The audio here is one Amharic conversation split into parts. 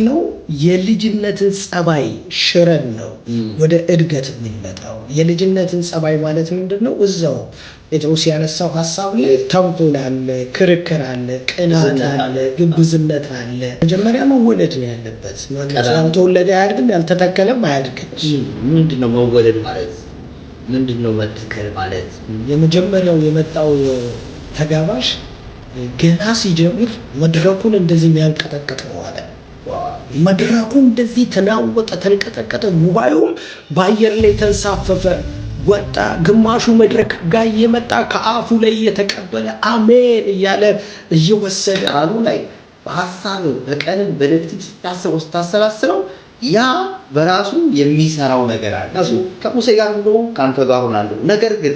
ነው የልጅነትን ጸባይ ሽረን ነው ወደ እድገት የሚመጣው። የልጅነትን ጸባይ ማለት ምንድነው? እዛው ጴጥሮስ ያነሳው ሐሳብ ላይ ተንኮል አለ፣ ክርክር አለ፣ ቅናት አለ፣ ግብዝነት አለ። መጀመሪያ መወለድ ነው ያለበት። ያልተወለደ አያድግም፣ ያልተተከለም አያድግም። ምንድነው መወለድ ማለት? ምንድነው መተከል ማለት? የመጀመሪያው የመጣው ተጋባዥ ገና ሲጀምር መድረኩን እንደዚህ የሚያንቀጠቅጥ ነው አለ። መድረኩ እንደዚህ ተናወጠ፣ ተንቀጠቀጠ። ጉባኤውም በአየር ላይ ተንሳፈፈ፣ ወጣ። ግማሹ መድረክ ጋር እየመጣ ከአፉ ላይ እየተቀበለ አሜን እያለ እየወሰደ ቃሉ ላይ በሀሳብ በቀንም በሌሊትም ስታሰላስለው ያ በራሱ የሚሰራው ነገር አለ። ከሙሴ ጋር ነው ካንተ ጋር ሆናለሁ፣ ነገር ግን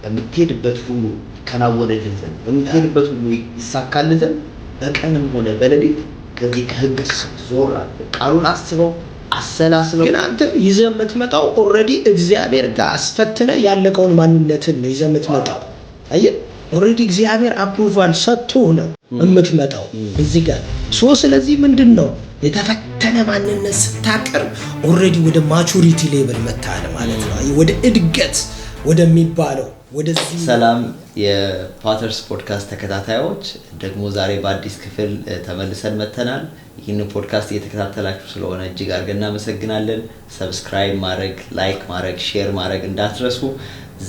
በምትሄድበት ሁሉ ከናወነልህ ዘንድ በምትሄድበት ሁሉ ይሳካልህ ዘንድ በቀንም ሆነ በሌሊት ከዚህ ከህግ ዞር ቃሉን አስበው አሰላስለው። ግን አንተ ይዘህ የምትመጣው ኦልሬዲ እግዚአብሔር ጋር አስፈትነህ ያለቀውን ማንነትን ነው ይዘህ የምትመጣው። አየህ ኦልሬዲ እግዚአብሔር አፕሩቫል ሰጥቶ ነው የምትመጣው እዚህ ጋር። ስለዚህ ምንድን ነው የተፈተነ ማንነት ስታቀርብ ኦልሬዲ ወደ ማቹሪቲ ሌቭል መጥተሃል ማለት ነው። ወደ እድገት ወደሚባለው ወደዚህ። ሰላም የፓተርስ ፖድካስት ተከታታዮች፣ ደግሞ ዛሬ በአዲስ ክፍል ተመልሰን መተናል። ይህንን ፖድካስት እየተከታተላችሁ ስለሆነ እጅግ አድርገን እናመሰግናለን። ሰብስክራይብ ማድረግ፣ ላይክ ማድረግ፣ ሼር ማድረግ እንዳትረሱ።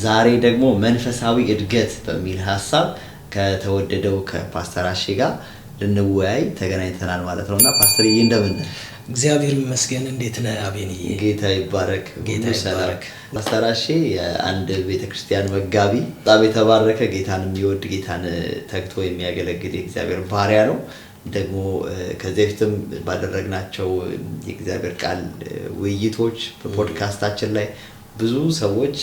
ዛሬ ደግሞ መንፈሳዊ እድገት በሚል ሀሳብ ከተወደደው ከፓስተር አሼ ጋር ልንወያይ ተገናኝተናል ማለት ነውና ፓስተርዬ እንደምን ነህ? እግዚአብሔር ይመስገን። እንዴት ነህ አቤንዬ? ጌታ ይባረክ። ጌታ ይባረክ። ፓስተር አሼ የአንድ ቤተክርስቲያን መጋቢ፣ በጣም የተባረከ ጌታን የሚወድ ጌታን ተግቶ የሚያገለግል የእግዚአብሔር ባሪያ ነው። ደግሞ ከዚህ በፊትም ባደረግናቸው የእግዚአብሔር ቃል ውይይቶች በፖድካስታችን ላይ ብዙ ሰዎች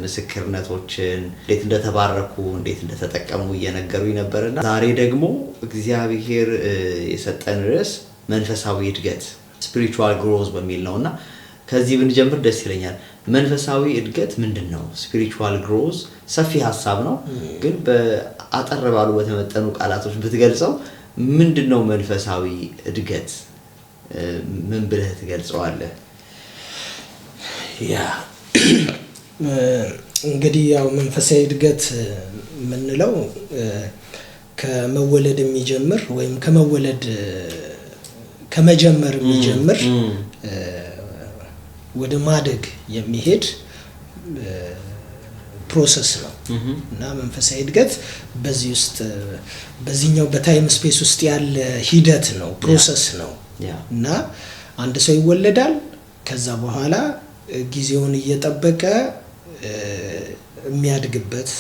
ምስክርነቶችን እንዴት እንደተባረኩ እንዴት እንደተጠቀሙ እየነገሩኝ ነበርና ዛሬ ደግሞ እግዚአብሔር የሰጠን ርዕስ መንፈሳዊ እድገት spiritual growth በሚል ነውና ከዚህ ብንጀምር ደስ ይለኛል። መንፈሳዊ እድገት ምንድነው? spiritual growth ሰፊ ሐሳብ ነው፣ ግን በአጠር ባሉ በተመጠኑ ቃላቶች ብትገልጸው ምንድነው መንፈሳዊ እድገት? ምን ብለህ ትገልጸዋለህ? ያ እንግዲህ ያው መንፈሳዊ እድገት የምንለው ከመወለድ የሚጀምር ወይም ከመጀመር የሚጀምር ወደ ማደግ የሚሄድ ፕሮሰስ ነው እና መንፈሳዊ እድገት በዚህ ውስጥ በዚህኛው በታይም ስፔስ ውስጥ ያለ ሂደት ነው፣ ፕሮሰስ ነው እና አንድ ሰው ይወለዳል። ከዛ በኋላ ጊዜውን እየጠበቀ የሚያድግበት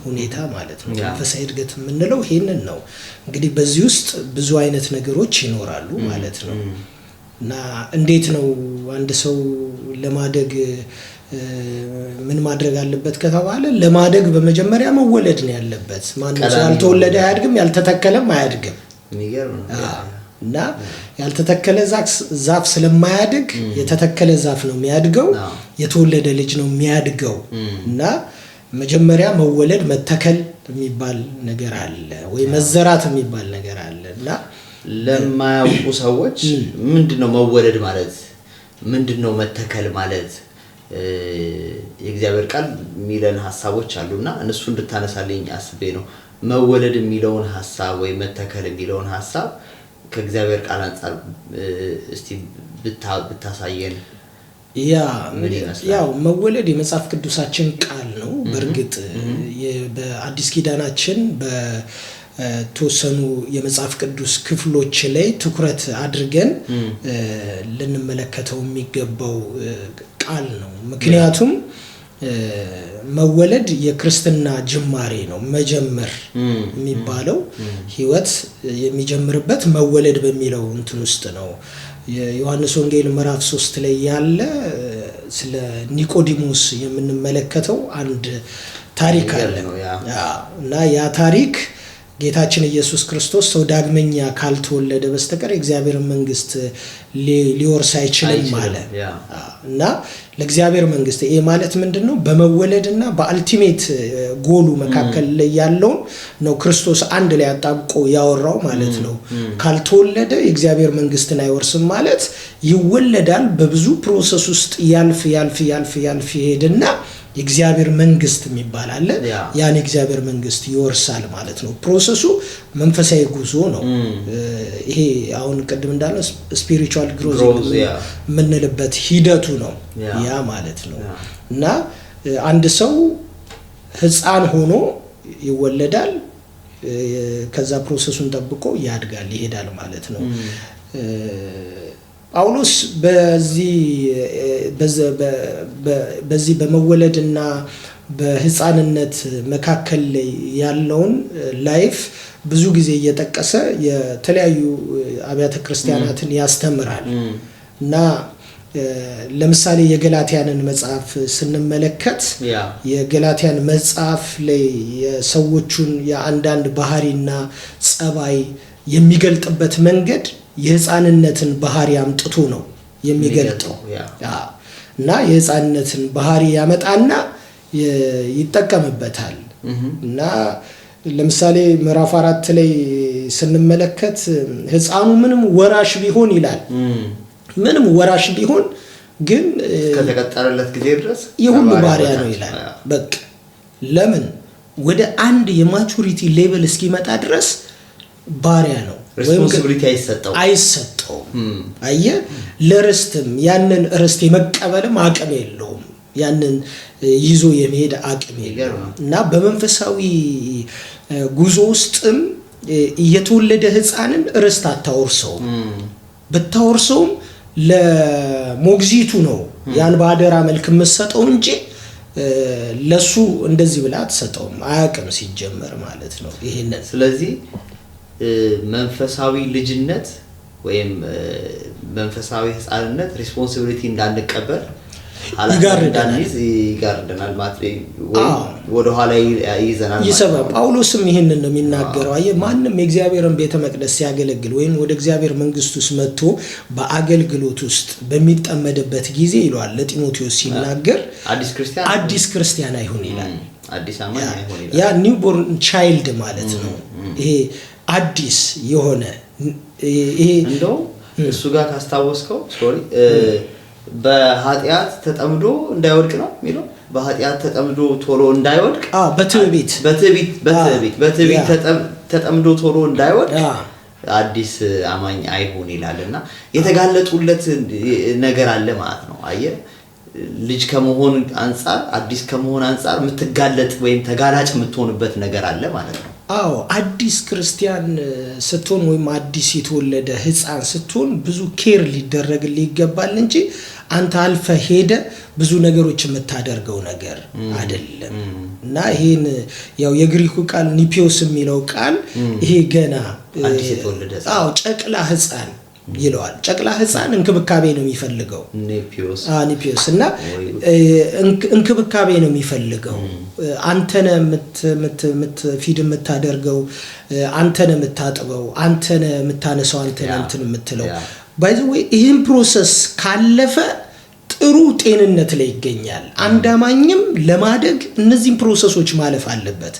ሁኔታ ማለት ነው። መንፈሳዊ እድገት የምንለው ይሄንን ነው። እንግዲህ በዚህ ውስጥ ብዙ አይነት ነገሮች ይኖራሉ ማለት ነው እና እንዴት ነው አንድ ሰው ለማደግ ምን ማድረግ አለበት ከተባለ ለማደግ በመጀመሪያ መወለድ ነው ያለበት። ማንም ሰው ያልተወለደ አያድግም፣ ያልተተከለም አያድግም። የሚገርም እና ያልተተከለ ዛፍ ስለማያድግ የተተከለ ዛፍ ነው የሚያድገው፣ የተወለደ ልጅ ነው የሚያድገው። እና መጀመሪያ መወለድ መተከል የሚባል ነገር አለ ወይ መዘራት የሚባል ነገር አለ። እና ለማያውቁ ሰዎች ምንድነው መወለድ ማለት? ምንድነው መተከል ማለት? የእግዚአብሔር ቃል የሚለን ሐሳቦች አሉና እነሱ እንድታነሳልኝ አስቤ ነው። መወለድ የሚለውን ሐሳብ ወይ መተከል የሚለውን ሐሳብ ከእግዚአብሔር ቃል አንፃር እስቲ ብታሳየን። ያው መወለድ የመጽሐፍ ቅዱሳችን ቃል ነው። በእርግጥ በአዲስ ኪዳናችን በተወሰኑ የመጽሐፍ ቅዱስ ክፍሎች ላይ ትኩረት አድርገን ልንመለከተው የሚገባው ቃል ነው። ምክንያቱም መወለድ የክርስትና ጅማሬ ነው። መጀመር የሚባለው ህይወት የሚጀምርበት መወለድ በሚለው እንትን ውስጥ ነው። የዮሐንስ ወንጌል ምዕራፍ 3 ላይ ያለ ስለ ኒቆዲሞስ የምንመለከተው አንድ ታሪክ አለ እና ያ ታሪክ ጌታችን ኢየሱስ ክርስቶስ ሰው ዳግመኛ ካልተወለደ በስተቀር የእግዚአብሔር መንግስት ሊወርስ አይችልም ማለት እና ለእግዚአብሔር መንግስት ይሄ ማለት ምንድነው? በመወለድና በአልቲሜት ጎሉ መካከል ላይ ያለውን ነው ክርስቶስ አንድ ላይ አጣብቆ ያወራው ማለት ነው። ካልተወለደ የእግዚአብሔር መንግስትን አይወርስም ማለት ይወለዳል፣ በብዙ ፕሮሰስ ውስጥ ያልፍ ይሄድና የእግዚአብሔር መንግስት የሚባል አለ። ያን የእግዚአብሔር መንግስት ይወርሳል ማለት ነው። ፕሮሰሱ መንፈሳዊ ጉዞ ነው። ይሄ አሁን ቅድም እንዳለው ስፒሪቹዋል ግሮዝ የምንልበት ሂደቱ ነው ያ ማለት ነው። እና አንድ ሰው ህፃን ሆኖ ይወለዳል፣ ከዛ ፕሮሰሱን ጠብቆ ያድጋል፣ ይሄዳል ማለት ነው። ጳውሎስ በዚህ በመወለድና በህፃንነት መካከል ላይ ያለውን ላይፍ ብዙ ጊዜ እየጠቀሰ የተለያዩ አብያተ ክርስቲያናትን ያስተምራል እና ለምሳሌ የገላትያንን መጽሐፍ ስንመለከት የገላትያን መጽሐፍ ላይ የሰዎቹን የአንዳንድ ባህሪና ጸባይ የሚገልጥበት መንገድ የህፃንነትን ባህሪ አምጥቶ ነው የሚገልጠው እና የህፃንነትን ባህሪ ያመጣና ይጠቀምበታል። እና ለምሳሌ ምዕራፍ 4 ላይ ስንመለከት ህፃኑ ምንም ወራሽ ቢሆን ይላል። ምንም ወራሽ ቢሆን ግን ከተቀጠረለት ጊዜ ድረስ የሁሉ ባሪያ ነው ይላል። በቃ ለምን ወደ አንድ የማቹሪቲ ሌቭል እስኪመጣ ድረስ ባሪያ ነው። ሪስፖንሲቢሊቲ አይሰጠው አየ ለርስትም ያንን ርስት የመቀበልም አቅም የለውም፣ ያንን ይዞ የመሄድ አቅም የለውም። እና በመንፈሳዊ ጉዞ ውስጥም እየተወለደ ህፃንን ርስት አታወርሰውም። ብታወርሰውም ለሞግዚቱ ነው ያን ባደራ መልክ መስጠው እንጂ ለሱ እንደዚህ ብላ አትሰጠውም። አያቅም ሲጀመር ማለት ነው ይሄንን። ስለዚህ መንፈሳዊ ልጅነት ወይም መንፈሳዊ ህፃንነት ሪስፖንሲቢሊቲ እንዳንቀበል ይጋርደናል ማለት ወይ ወደ ኋላ ይዘናል ማለት ጳውሎስም ይሄንን ነው የሚናገረው። ማንም የእግዚአብሔርን ቤተ መቅደስ ሲያገለግል ወይም ወደ እግዚአብሔር መንግስት ውስጥ መጥቶ በአገልግሎት ውስጥ በሚጠመድበት ጊዜ ይሏል ለጢሞቴዎስ ሲናገር አዲስ ክርስቲያን አይሁን ይላል። አዲስ አማኝ አይሁን ይላል። ያ ኒውቦርን ቻይልድ ማለት ነው። ይሄ አዲስ የሆነ ይሄ እንደው እሱ ጋር ካስታወስከው በኃጢአት ተጠምዶ እንዳይወድቅ ነው የሚለው። በኃጢአት ተጠምዶ ቶሎ እንዳይወድቅ በትዕቢት ተጠምዶ ቶሎ እንዳይወድቅ አዲስ አማኝ አይሁን ይላልና የተጋለጡለት ነገር አለ ማለት ነው። አየህ ልጅ ከመሆን አንፃር አዲስ ከመሆን አንፃር የምትጋለጥ ወይም ተጋላጭ የምትሆንበት ነገር አለ ማለት ነው። አዲስ ክርስቲያን ስትሆን ወይም አዲስ የተወለደ ህፃን ስትሆን ብዙ ኬር ሊደረግልህ ይገባል እንጂ አንተ አልፈ ሄደ ብዙ ነገሮች የምታደርገው ነገር አይደለም። እና ይሄን ያው የግሪኩ ቃል ኒፒዮስ የሚለው ቃል ይሄ ገና አዲስ የተወለደ ጨቅላ ህፃን ይለዋል። ጨቅላ ህፃን እንክብካቤ ነው የሚፈልገው ኒፒዮስ እና እንክብካቤ ነው የሚፈልገው። አንተነ ፊድ የምታደርገው፣ አንተነ የምታጥበው፣ አንተነ የምታነሳው፣ አንተነ እንትን የምትለው ባይ ዘ ዌይ ይሄን ፕሮሰስ ካለፈ ጥሩ ጤንነት ላይ ይገኛል። አንድ አማኝም ለማደግ እነዚህን ፕሮሰሶች ማለፍ አለበት።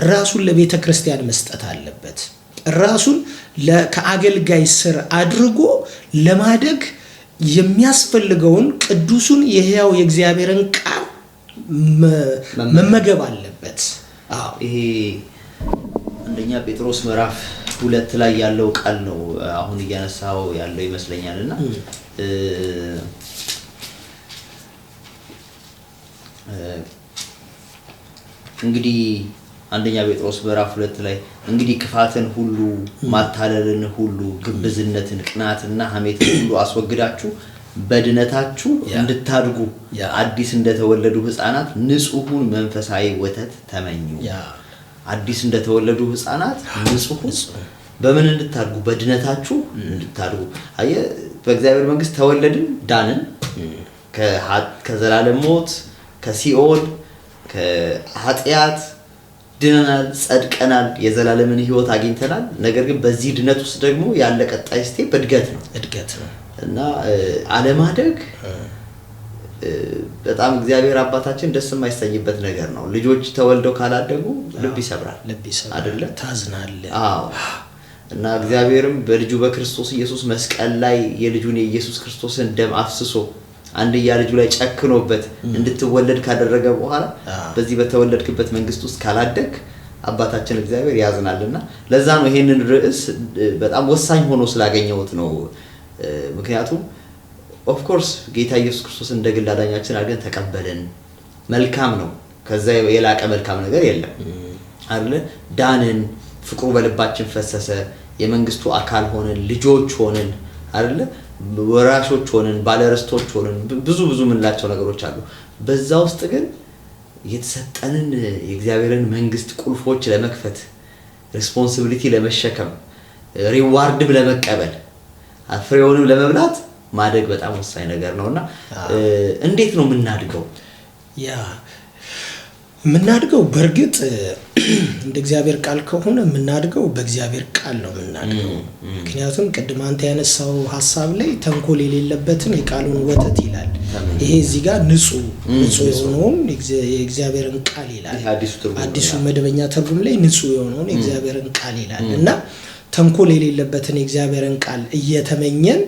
ራሱን ለቤተ ክርስቲያን መስጠት አለበት። ራሱን ከአገልጋይ ስር አድርጎ ለማደግ የሚያስፈልገውን ቅዱሱን የሕያው የእግዚአብሔርን ቃል መመገብ አለበት። ይሄ አንደኛ ጴጥሮስ ምዕራፍ 2 ላይ ያለው ቃል ነው አሁን እያነሳው ያለው ይመስለኛልና እንግዲህ አንደኛ ጴጥሮስ ምዕራፍ 2 ላይ እንግዲህ ክፋትን ሁሉ ማታለልን ሁሉ ግብዝነትን ቅናትና ሐሜትን ሁሉ አስወግዳችሁ በድነታችሁ እንድታድጉ አዲስ እንደተወለዱ ህፃናት ንጹሑን መንፈሳዊ ወተት ተመኙ። አዲስ እንደተወለዱ ህፃናት ንጹሑን በምን እንድታድጉ? በድነታችሁ እንድታድጉ። አየ በእግዚአብሔር መንግስት ተወለድን፣ ዳንን ከዘላለም ሞት፣ ከሲኦል፣ ከኃጢአት ድነናል፣ ጸድቀናል፣ የዘላለምን ህይወት አግኝተናል። ነገር ግን በዚህ ድነት ውስጥ ደግሞ ያለ ቀጣይ ስቴፕ እድገት ነው እና አለማደግ በጣም እግዚአብሔር አባታችን ደስ የማይሰኝበት ነገር ነው። ልጆች ተወልደው ካላደጉ ልብ ይሰብራል አይደለ? ታዝናለህ። አዎ። እና እግዚአብሔርም በልጁ በክርስቶስ ኢየሱስ መስቀል ላይ የልጁን የኢየሱስ ክርስቶስን ደም አፍስሶ አንድያ ልጁ ላይ ጨክኖበት እንድትወለድ ካደረገ በኋላ በዚህ በተወለድክበት መንግስት ውስጥ ካላደግ አባታችን እግዚአብሔር ያዝናልና ለዛ ነው ይሄንን ርዕስ በጣም ወሳኝ ሆኖ ስላገኘሁት ነው። ምክንያቱም ኦፍ ኮርስ ጌታ ኢየሱስ ክርስቶስ እንደ ግል አዳኛችን አድርገን ተቀበልን፣ መልካም ነው። ከዛ የላቀ መልካም ነገር የለም አይደል? ዳንን፣ ፍቅሩ በልባችን ፈሰሰ፣ የመንግስቱ አካል ሆነን፣ ልጆች ሆነን አይደል? ወራሾች ሆነን፣ ባለርስቶች ሆነን፣ ብዙ ምንላቸው ነገሮች አሉ። በዛ ውስጥ ግን የተሰጠንን የእግዚአብሔርን መንግስት ቁልፎች ለመክፈት ሪስፖንሲቢሊቲ ለመሸከም ሪዋርድም ለመቀበል ፍሬውንም ለመብላት ማደግ በጣም ወሳኝ ነገር ነውና እንዴት ነው የምናድገው? የምናድገው በርግጥ እንደ እግዚአብሔር ቃል ከሆነ የምናድገው በእግዚአብሔር ቃል ነው የምናድገው። ምክንያቱም ቅድም አንተ ያነሳው ሐሳብ ላይ ተንኮል የሌለበትን የቃሉን ወተት ይላል። ይሄ እዚህ ጋር ንጹህ የሆነውን የእግዚአብሔርን ቃል ይላል። አዲሱ መደበኛ ትርጉም ላይ ንጹህ የሆነውን የእግዚአብሔርን ቃል ይላል እና ተንኮል የሌለበትን የእግዚአብሔርን ቃል እየተመኘን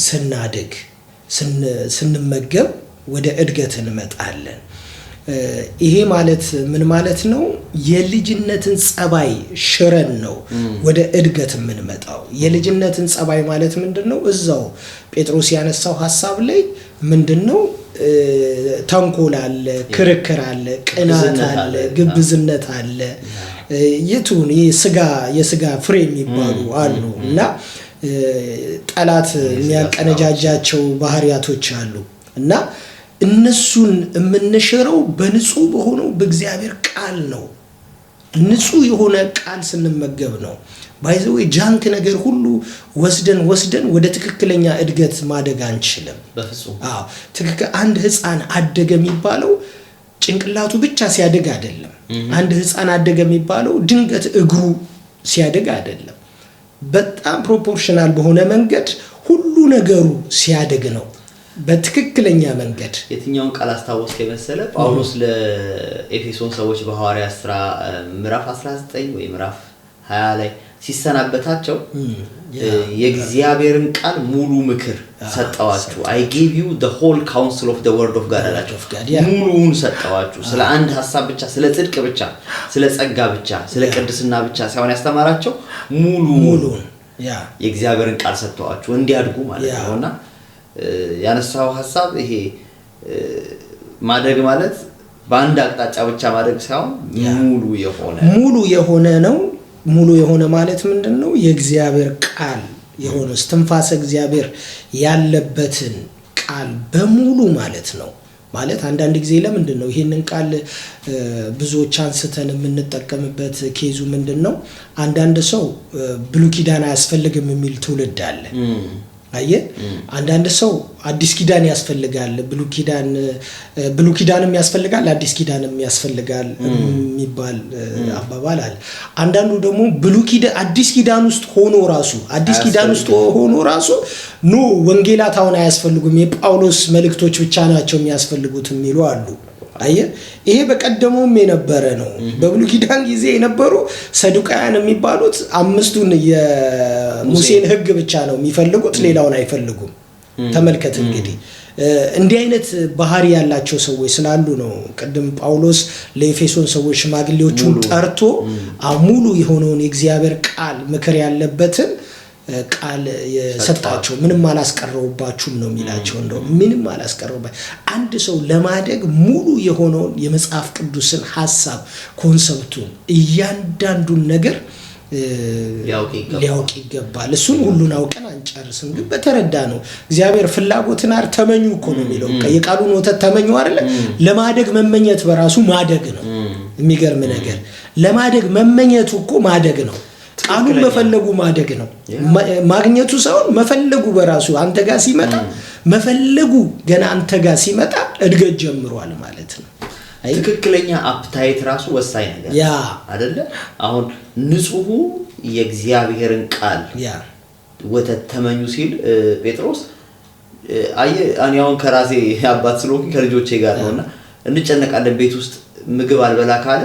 ስናድግ ስንመገብ ወደ እድገት እንመጣለን። ይሄ ማለት ምን ማለት ነው? የልጅነትን ጸባይ ሽረን ነው ወደ እድገት የምንመጣው። የልጅነትን ጸባይ ማለት ምንድነው? እዛው ጴጥሮስ ያነሳው ሐሳብ ላይ ምንድነው? ተንኮል አለ፣ ክርክር አለ፣ ቅናት አለ፣ ግብዝነት አለ። የቱን የስጋ ፍሬ የሚባሉ አሉ እና ጠላት የሚያቀነጃጃቸው ባህሪያቶች አሉ እና እነሱን የምንሽረው በንጹህ በሆነው በእግዚአብሔር ቃል ነው። ንጹህ የሆነ ቃል ስንመገብ ነው። ባይዘው ጃንክ ነገር ሁሉ ወስደን ወደ ትክክለኛ እድገት ማደግ አንችልም በፍጹም። ትክክል አንድ ህፃን አደገ የሚባለው ጭንቅላቱ ብቻ ሲያደግ አይደለም። አንድ ህፃን አደገ የሚባለው ድንገት እግሩ ሲያደግ አይደለም። በጣም ፕሮፖርሽናል በሆነ መንገድ ሁሉ ነገሩ ሲያደግ ነው በትክክለኛ መንገድ። የትኛውን ቃል አስታወስከ መሰለ? ጳውሎስ ለኤፌሶን ሰዎች በሐዋርያት ሥራ ምዕራፍ 19 ወይ ምዕራፍ 20 ላይ ሲሰናበታቸው የእግዚአብሔርን ቃል ሙሉ ምክር ሰጣዋችሁ። I gave you the whole counsel of the word of God አላቸው። ሙሉውን ሰጣዋችሁ። ስለ አንድ ሐሳብ ብቻ፣ ስለ ጽድቅ ብቻ፣ ስለ ጸጋ ብቻ፣ ስለ ቅድስና ብቻ ሳይሆን ያስተማራቸው ሙሉውን የእግዚአብሔርን ቃል ሰጣዋችሁ እንዲያድጉ ማለት ነውና ያነሳው ሐሳብ ይሄ ማደግ ማለት በአንድ አቅጣጫ ብቻ ማደግ ሳይሆን ሙሉ የሆነ ነው። ሙሉ የሆነ ማለት ምንድነው? የእግዚአብሔር ቃል የሆነ እስትንፋሰ እግዚአብሔር ያለበትን ቃል በሙሉ ማለት ነው። ማለት አንዳንድ ጊዜ ለምንድነው ይሄንን ቃል ብዙዎች አንስተን የምንጠቀምበት ኬዙ ምንድነው? አንዳንድ ሰው ብሉይ ኪዳን አያስፈልግም የሚል ትውልድ አለ። አንዳንድ ሰው አዲስ ኪዳን ያስፈልጋል፣ ብሉይ ኪዳንም ያስፈልጋል፣ አዲስ ኪዳንም ያስፈልጋል የሚባል አባባል አለ። አንዳንዱ ደግሞ አዲስ ኪዳን ውስጥ ሆኖ ራሱ ወንጌላት አሁን አያስፈልጉም፣ የጳውሎስ መልእክቶች ብቻ ናቸው የሚያስፈልጉት የሚሉ አሉ። ይሄ በቀደሙም የነበረ ነው። በብሉይ ኪዳን ጊዜ የነበሩ ሰዱቃያን የሚባሉት አምስቱን የሙሴን ሕግ ብቻ ነው የሚፈልጉት፣ ሌላውን አይፈልጉም። ተመልከት እንግዲህ እንዲህ አይነት ባህሪ ያላቸው ሰዎች ስላሉ ነው ቅድም ጳውሎስ ለኤፌሶን ሰዎች ሽማግሌዎቹን ጠርቶ ሙሉ የሆነውን የእግዚአብሔር ቃል ምክር ያለበትን ቃል የሰጣቸው ምንም አላስቀረውባችሁም ነው የሚላቸው። እንደው ምንም አላስቀረውባችሁ። አንድ ሰው ለማደግ ሙሉ የሆነውን የመጽሐፍ ቅዱስን ሐሳብ ኮንሰፕቱን እያንዳንዱን ነገር ሊያውቅ ይገባል። እሱን ሁሉን አውቀን አንጨርስም፣ ግን በተረዳ ነው። እግዚአብሔር ፍላጎትን ተመኙ እኮ ነው የሚለው። የቃሉን ወተት ተመኙ አይደለ? ለማደግ መመኘት በራሱ ማደግ ነው። የሚገርም ነገር ለማደግ መመኘቱ እኮ ማደግ ነው። ቃሉን መፈለጉ ማደግ ነው። ማግኘቱ ሳይሆን መፈለጉ በራሱ አንተ ጋር ሲመጣ መፈለጉ ገና አንተ ጋር ሲመጣ እድገት ጀምሯል ማለት ነው። ትክክለኛ አፕታይት ራሱ ወሳኝ ነገር አይደለ? አሁን ንጹሁ የእግዚአብሔርን ቃል ወተት ተመኙ ሲል ጴጥሮስ እኔ አሁን ከራሴ አባት ስለሆንኩ ከልጆቼ ጋር ነውና እንጨነቃለን። ቤት ውስጥ ምግብ አልበላ ካለ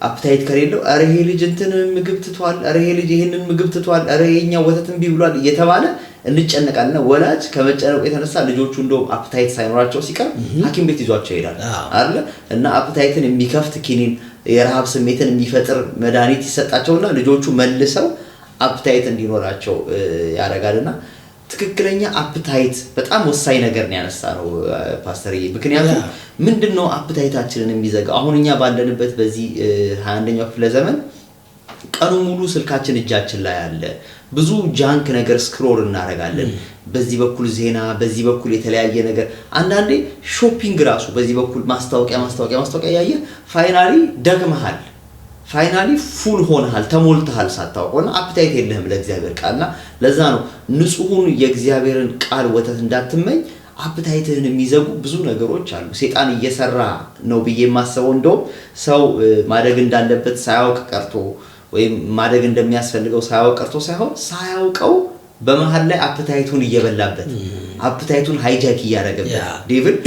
አፕታይት ከሌለው አረ ይሄ ልጅ እንትን ምግብ ትቷል፣ አረ ይሄ ልጅ ይሄንን ምግብ ትቷል፣ አረ የኛ ወተት እምቢ ብሏል እየተባለ እንጨነቃለን። ወላጅ ከመጨነቁ የተነሳ ልጆቹ እንደው አፕታይት ሳይኖራቸው ሲቀር ሐኪም ቤት ይዟቸው ይሄዳል አይደል? እና አፕታይትን የሚከፍት ኪኒን የረሃብ ስሜትን የሚፈጥር መድኃኒት ይሰጣቸውና ልጆቹ መልሰው አፕታይት እንዲኖራቸው ያደርጋልና ትክክለኛ አፕታይት በጣም ወሳኝ ነገር ነው ያነሳነው ፓስተርዬ። ምክንያቱም ምንድነው አፕታይታችንን የሚዘጋው? አሁን እኛ ባለንበት በዚህ 21ኛው ክፍለ ዘመን ቀኑ ሙሉ ስልካችን እጃችን ላይ አለ። ብዙ ጃንክ ነገር ስክሮል እናደርጋለን። በዚህ በኩል ዜና፣ በዚህ በኩል የተለያየ ነገር፣ አንዳንዴ ሾፒንግ ራሱ በዚህ በኩል ማስታወቂያ ያየ ፋይናሊ ደግመሃል፣ ፋይናሊ ፉል ሆነሃል፣ ተሞልተሃል ሳታውቀውና አፕታይት የለህም ለእግዚአብሔር ቃልና ለዛ ነው ንጹሁን የእግዚአብሔርን ቃል ወተት እንዳትመኝ አፕታይትህን የሚዘጉ ብዙ ነገሮች አሉ። ሰይጣን እየሰራ ነው ብዬ የማስበው እንደው ሰው ማደግ እንዳለበት ሳያውቅ ቀርቶ ወይም ማደግ እንደሚያስፈልገው ሳያውቅ ቀርቶ ሳይሆን ሳያውቀው በመሃል ላይ አፕታይቱን እየበላበት አፕታይቱን ሃይጃክ እያደረገበት ዴቪድ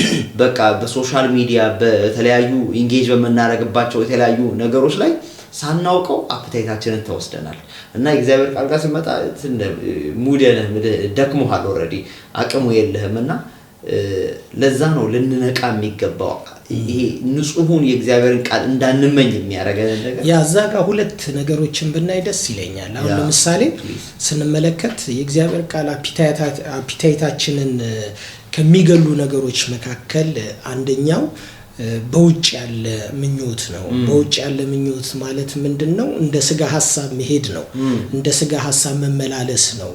በቃ በሶሻል ሚዲያ በተለያዩ ኢንጌጅ በመናረግባቸው የተለያዩ ነገሮች ላይ ሳናውቀው አፕታይታችንን ተወስደናል እና እግዚአብሔር ቃል ጋር ሲመጣ ሙደነህ ደክሞሃል ኦሬዲ አቅሙ የለህምና ለዛ ነው ልንነቃ የሚገባው። ይሄ ንጹሁን የእግዚአብሔርን ቃል እንዳንመኝ የሚያደርገን ነገር ያዛ ጋር ሁለት ነገሮችን ብናይ ደስ ይለኛል። አሁን ለምሳሌ ስንመለከት የእግዚአብሔር ቃል አፒታይታችንን ከሚገሉ ነገሮች መካከል አንደኛው በውጭ ያለ ምኞት ነው። በውጭ ያለ ምኞት ማለት ምንድነው? እንደ ስጋ ሐሳብ መሄድ ነው። እንደ ስጋ ሐሳብ መመላለስ ነው።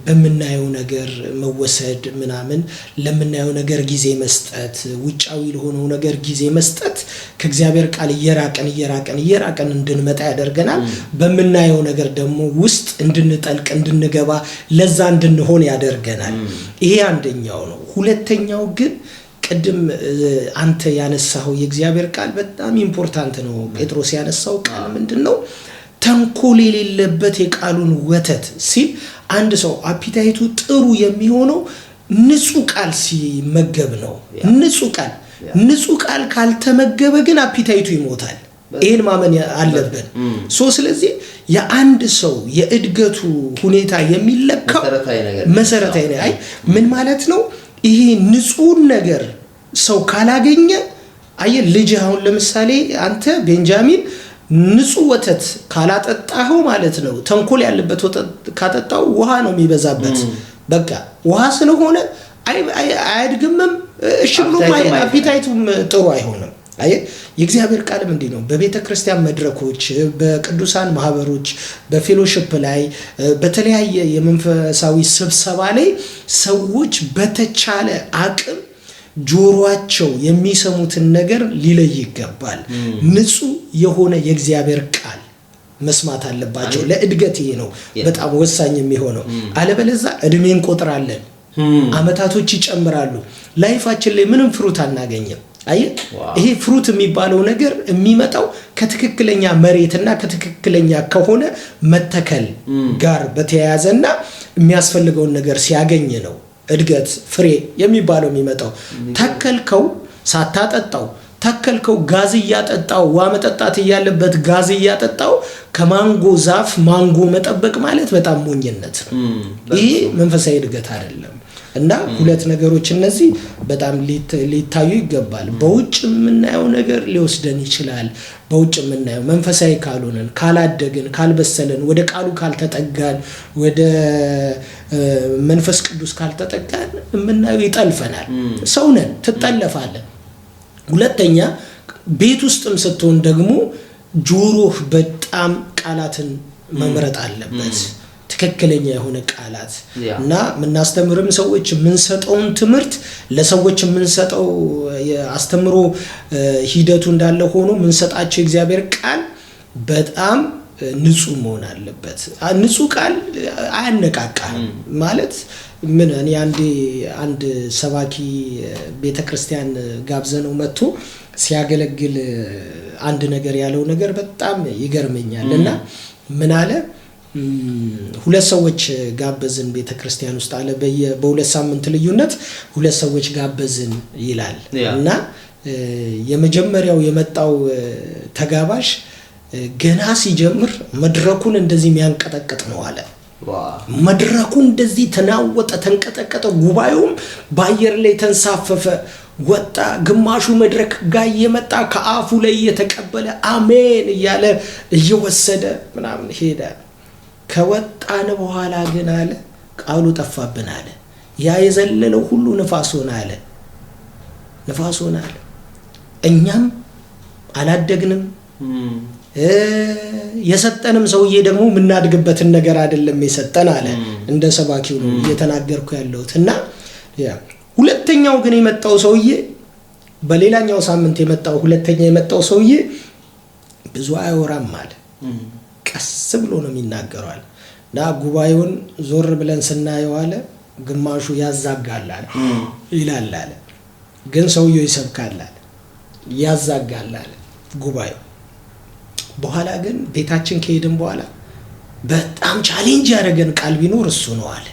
በመናየው ነገር መወሰድ ምናምን፣ ለምናየው ነገር ጊዜ መስጠት፣ ውጫዊ ለሆነው ነገር ጊዜ መስጠት ከእግዚአብሔር ቃል እየራቀን እንድንመጣ ያደርገናል። በመናየው ነገር ደግሞ ውስጥ እንድንጠልቅ እንድንገባ ለዛ እንድንሆን ያደርገናል። ይሄ አንደኛው ነው። ሁለተኛው ግን ቅድም አንተ ያነሳው የእግዚአብሔር ቃል በጣም ኢምፖርታንት ነው። ጴጥሮስ ያነሳው ቃል ምንድነው? ተንኮል የሌለበት የቃሉን ወተት ሲል አንድ ሰው አፒታይቱ ጥሩ የሚሆነው ንጹህ ቃል ሲመገብ ነው። ንጹህ ቃል ካልተመገበ ግን አፒታይቱ ይሞታል። ይሄን ማመን አለብን። ስለዚህ የአንድ ሰው የእድገቱ ሁኔታ የሚለካው መሰረታዊ ነገር ምን ማለት ነው? ይሄ ንጹህ ነገር ሰው ካላገኘ ልጅ አሁን ለምሳሌ አንተ ቤንጃሚን ንጹህ ወተት ካላጠጣኸው ማለት ነው ተንኮል ያለበት ወተት ካጠጣው ውሃ ነው የሚበዛበት። በቃ ውሃ ስለሆነ አያድግምም፣ እሺ ብሎ አፒታይቱም ጥሩ አይሆንም። የእግዚአብሔር ቃልም እንዲህ ነው። በቤተ ክርስቲያን መድረኮች፣ በቅዱሳን ማህበሮች፣ በፌሎሺፕ ላይ፣ በተለያየ የመንፈሳዊ ስብሰባ ላይ ሰዎች በተቻለ አቅም ጆሮአቸው የሚሰሙትን ነገር ሊለይ ይገባል። ንጹህ የሆነ የእግዚአብሔር ቃል መስማት አለባቸው። ለእድገት ይሄ ነው በጣም ወሳኝ የሚሆነው። አለበለዚያ እድሜ እንቆጥራለን፣ አመታቶች ይጨምራሉ፣ ላይፋችን ላይ ምንም ፍሩት አናገኝም። ይሄ ፍሩት የሚባለው ነገር የሚመጣው ከትክክለኛ መሬትና ከትክክለኛ ከሆነ መተከል ጋር በተያያዘና የሚያስፈልገውን ነገር ሲያገኝ ነው እድገት ፍሬ የሚባለው የሚመጣው። ተከልከው ሳታጠጣው፣ ተከልከው ጋዝ እያጠጣው፣ ውሃ መጠጣት እያለበት ጋዝ እያጠጣው ከማንጎ ዛፍ ማንጎ መጠበቅ ማለት በጣም ሞኝነት ነው። ይሄ መንፈሳዊ እድገት አይደለም። እና ሁለት ነገሮች እነዚህ በጣም ሊታዩ ይገባል። በውጭ የምናየው ነገር ሊወስደን ይችላል። በውጭ የምናየው መንፈሳዊ ካልሆነን፣ ካላደግን፣ ካልበሰለን፣ ወደ ቃሉ ካልተጠጋን፣ ወደ መንፈስ ቅዱስ ካልተጠጋን የምናየው ይጠልፈናል። ሰው ነን፣ ትጠለፋለን። ሁለተኛ ቤት ውስጥም ስትሆን ደግሞ ጆሮህ በጣም ቃላትን መምረጥ አለበት። ትክክለኛ የሆነ ቃላት እና ምናስተምርም ሰዎች የምንሰጠውን ትምህርት ለሰዎች የምንሰጠው የአስተምሮ ሂደቱ እንዳለ ሆኖ ምንሰጣቸው እግዚአብሔር ቃል በጣም ንጹህ መሆን አለበት። ንጹህ ቃል አያነቃቃም ማለት ምን? እኔ አንድ ሰባኪ ቤተክርስቲያን ጋብዘነው መጥቶ ሲያገለግል አንድ ነገር ያለው ነገር በጣም ይገርመኛልና ምን አለ? ሁለት ሰዎች ጋበዝን ቤተክርስቲያን ውስጥ አለ። በሁለት ሳምንት ልዩነት ሁለት ሰዎች ጋበዝን ይላል እና የመጀመሪያው የመጣው ተጋባዥ ገና ሲጀምር መድረኩን እንደዚህ የሚያንቀጠቅጥ ነው አለ። መድረኩ እንደዚህ ተናወጠ፣ ተንቀጠቀጠ፣ ጉባኤውም በአየር ላይ ተንሳፈፈ፣ ወጣ። ግማሹ መድረክ ጋር እየመጣ ከአፉ ላይ እየተቀበለ አሜን እያለ እየወሰደ ምናምን ሄደ። ከወጣን በኋላ ግን አለ ቃሉ ጠፋብን አለ። ያ የዘለለው ሁሉ ንፋስ ሆነ አለ። ንፋስ ሆነ አለ። እኛም አላደግንም። የሰጠንም ሰውዬ ደግሞ የምናድግበትን ነገር አይደለም የሰጠን አለ። እንደ ሰባኪው ነው እየተናገርኩ ያለሁት። እና ሁለተኛው ግን የመጣው ሰውዬ በሌላኛው ሳምንት የመጣው ሁለተኛ የመጣው ሰውዬ ብዙ አያወራም አለ። ቀስ ብሎ ነው የሚናገረው አለ። እና ጉባኤውን ዞር ብለን ስናየው አለ ግማሹ ያዛጋል አለ ይላል አለ። ግን ሰውዬው ይሰብካል አለ፣ ያዛጋል አለ ጉባኤው። በኋላ ግን ቤታችን ከሄድን በኋላ በጣም ቻሌንጅ ያደረገን ቃል ቢኖር እሱ ነው አለ።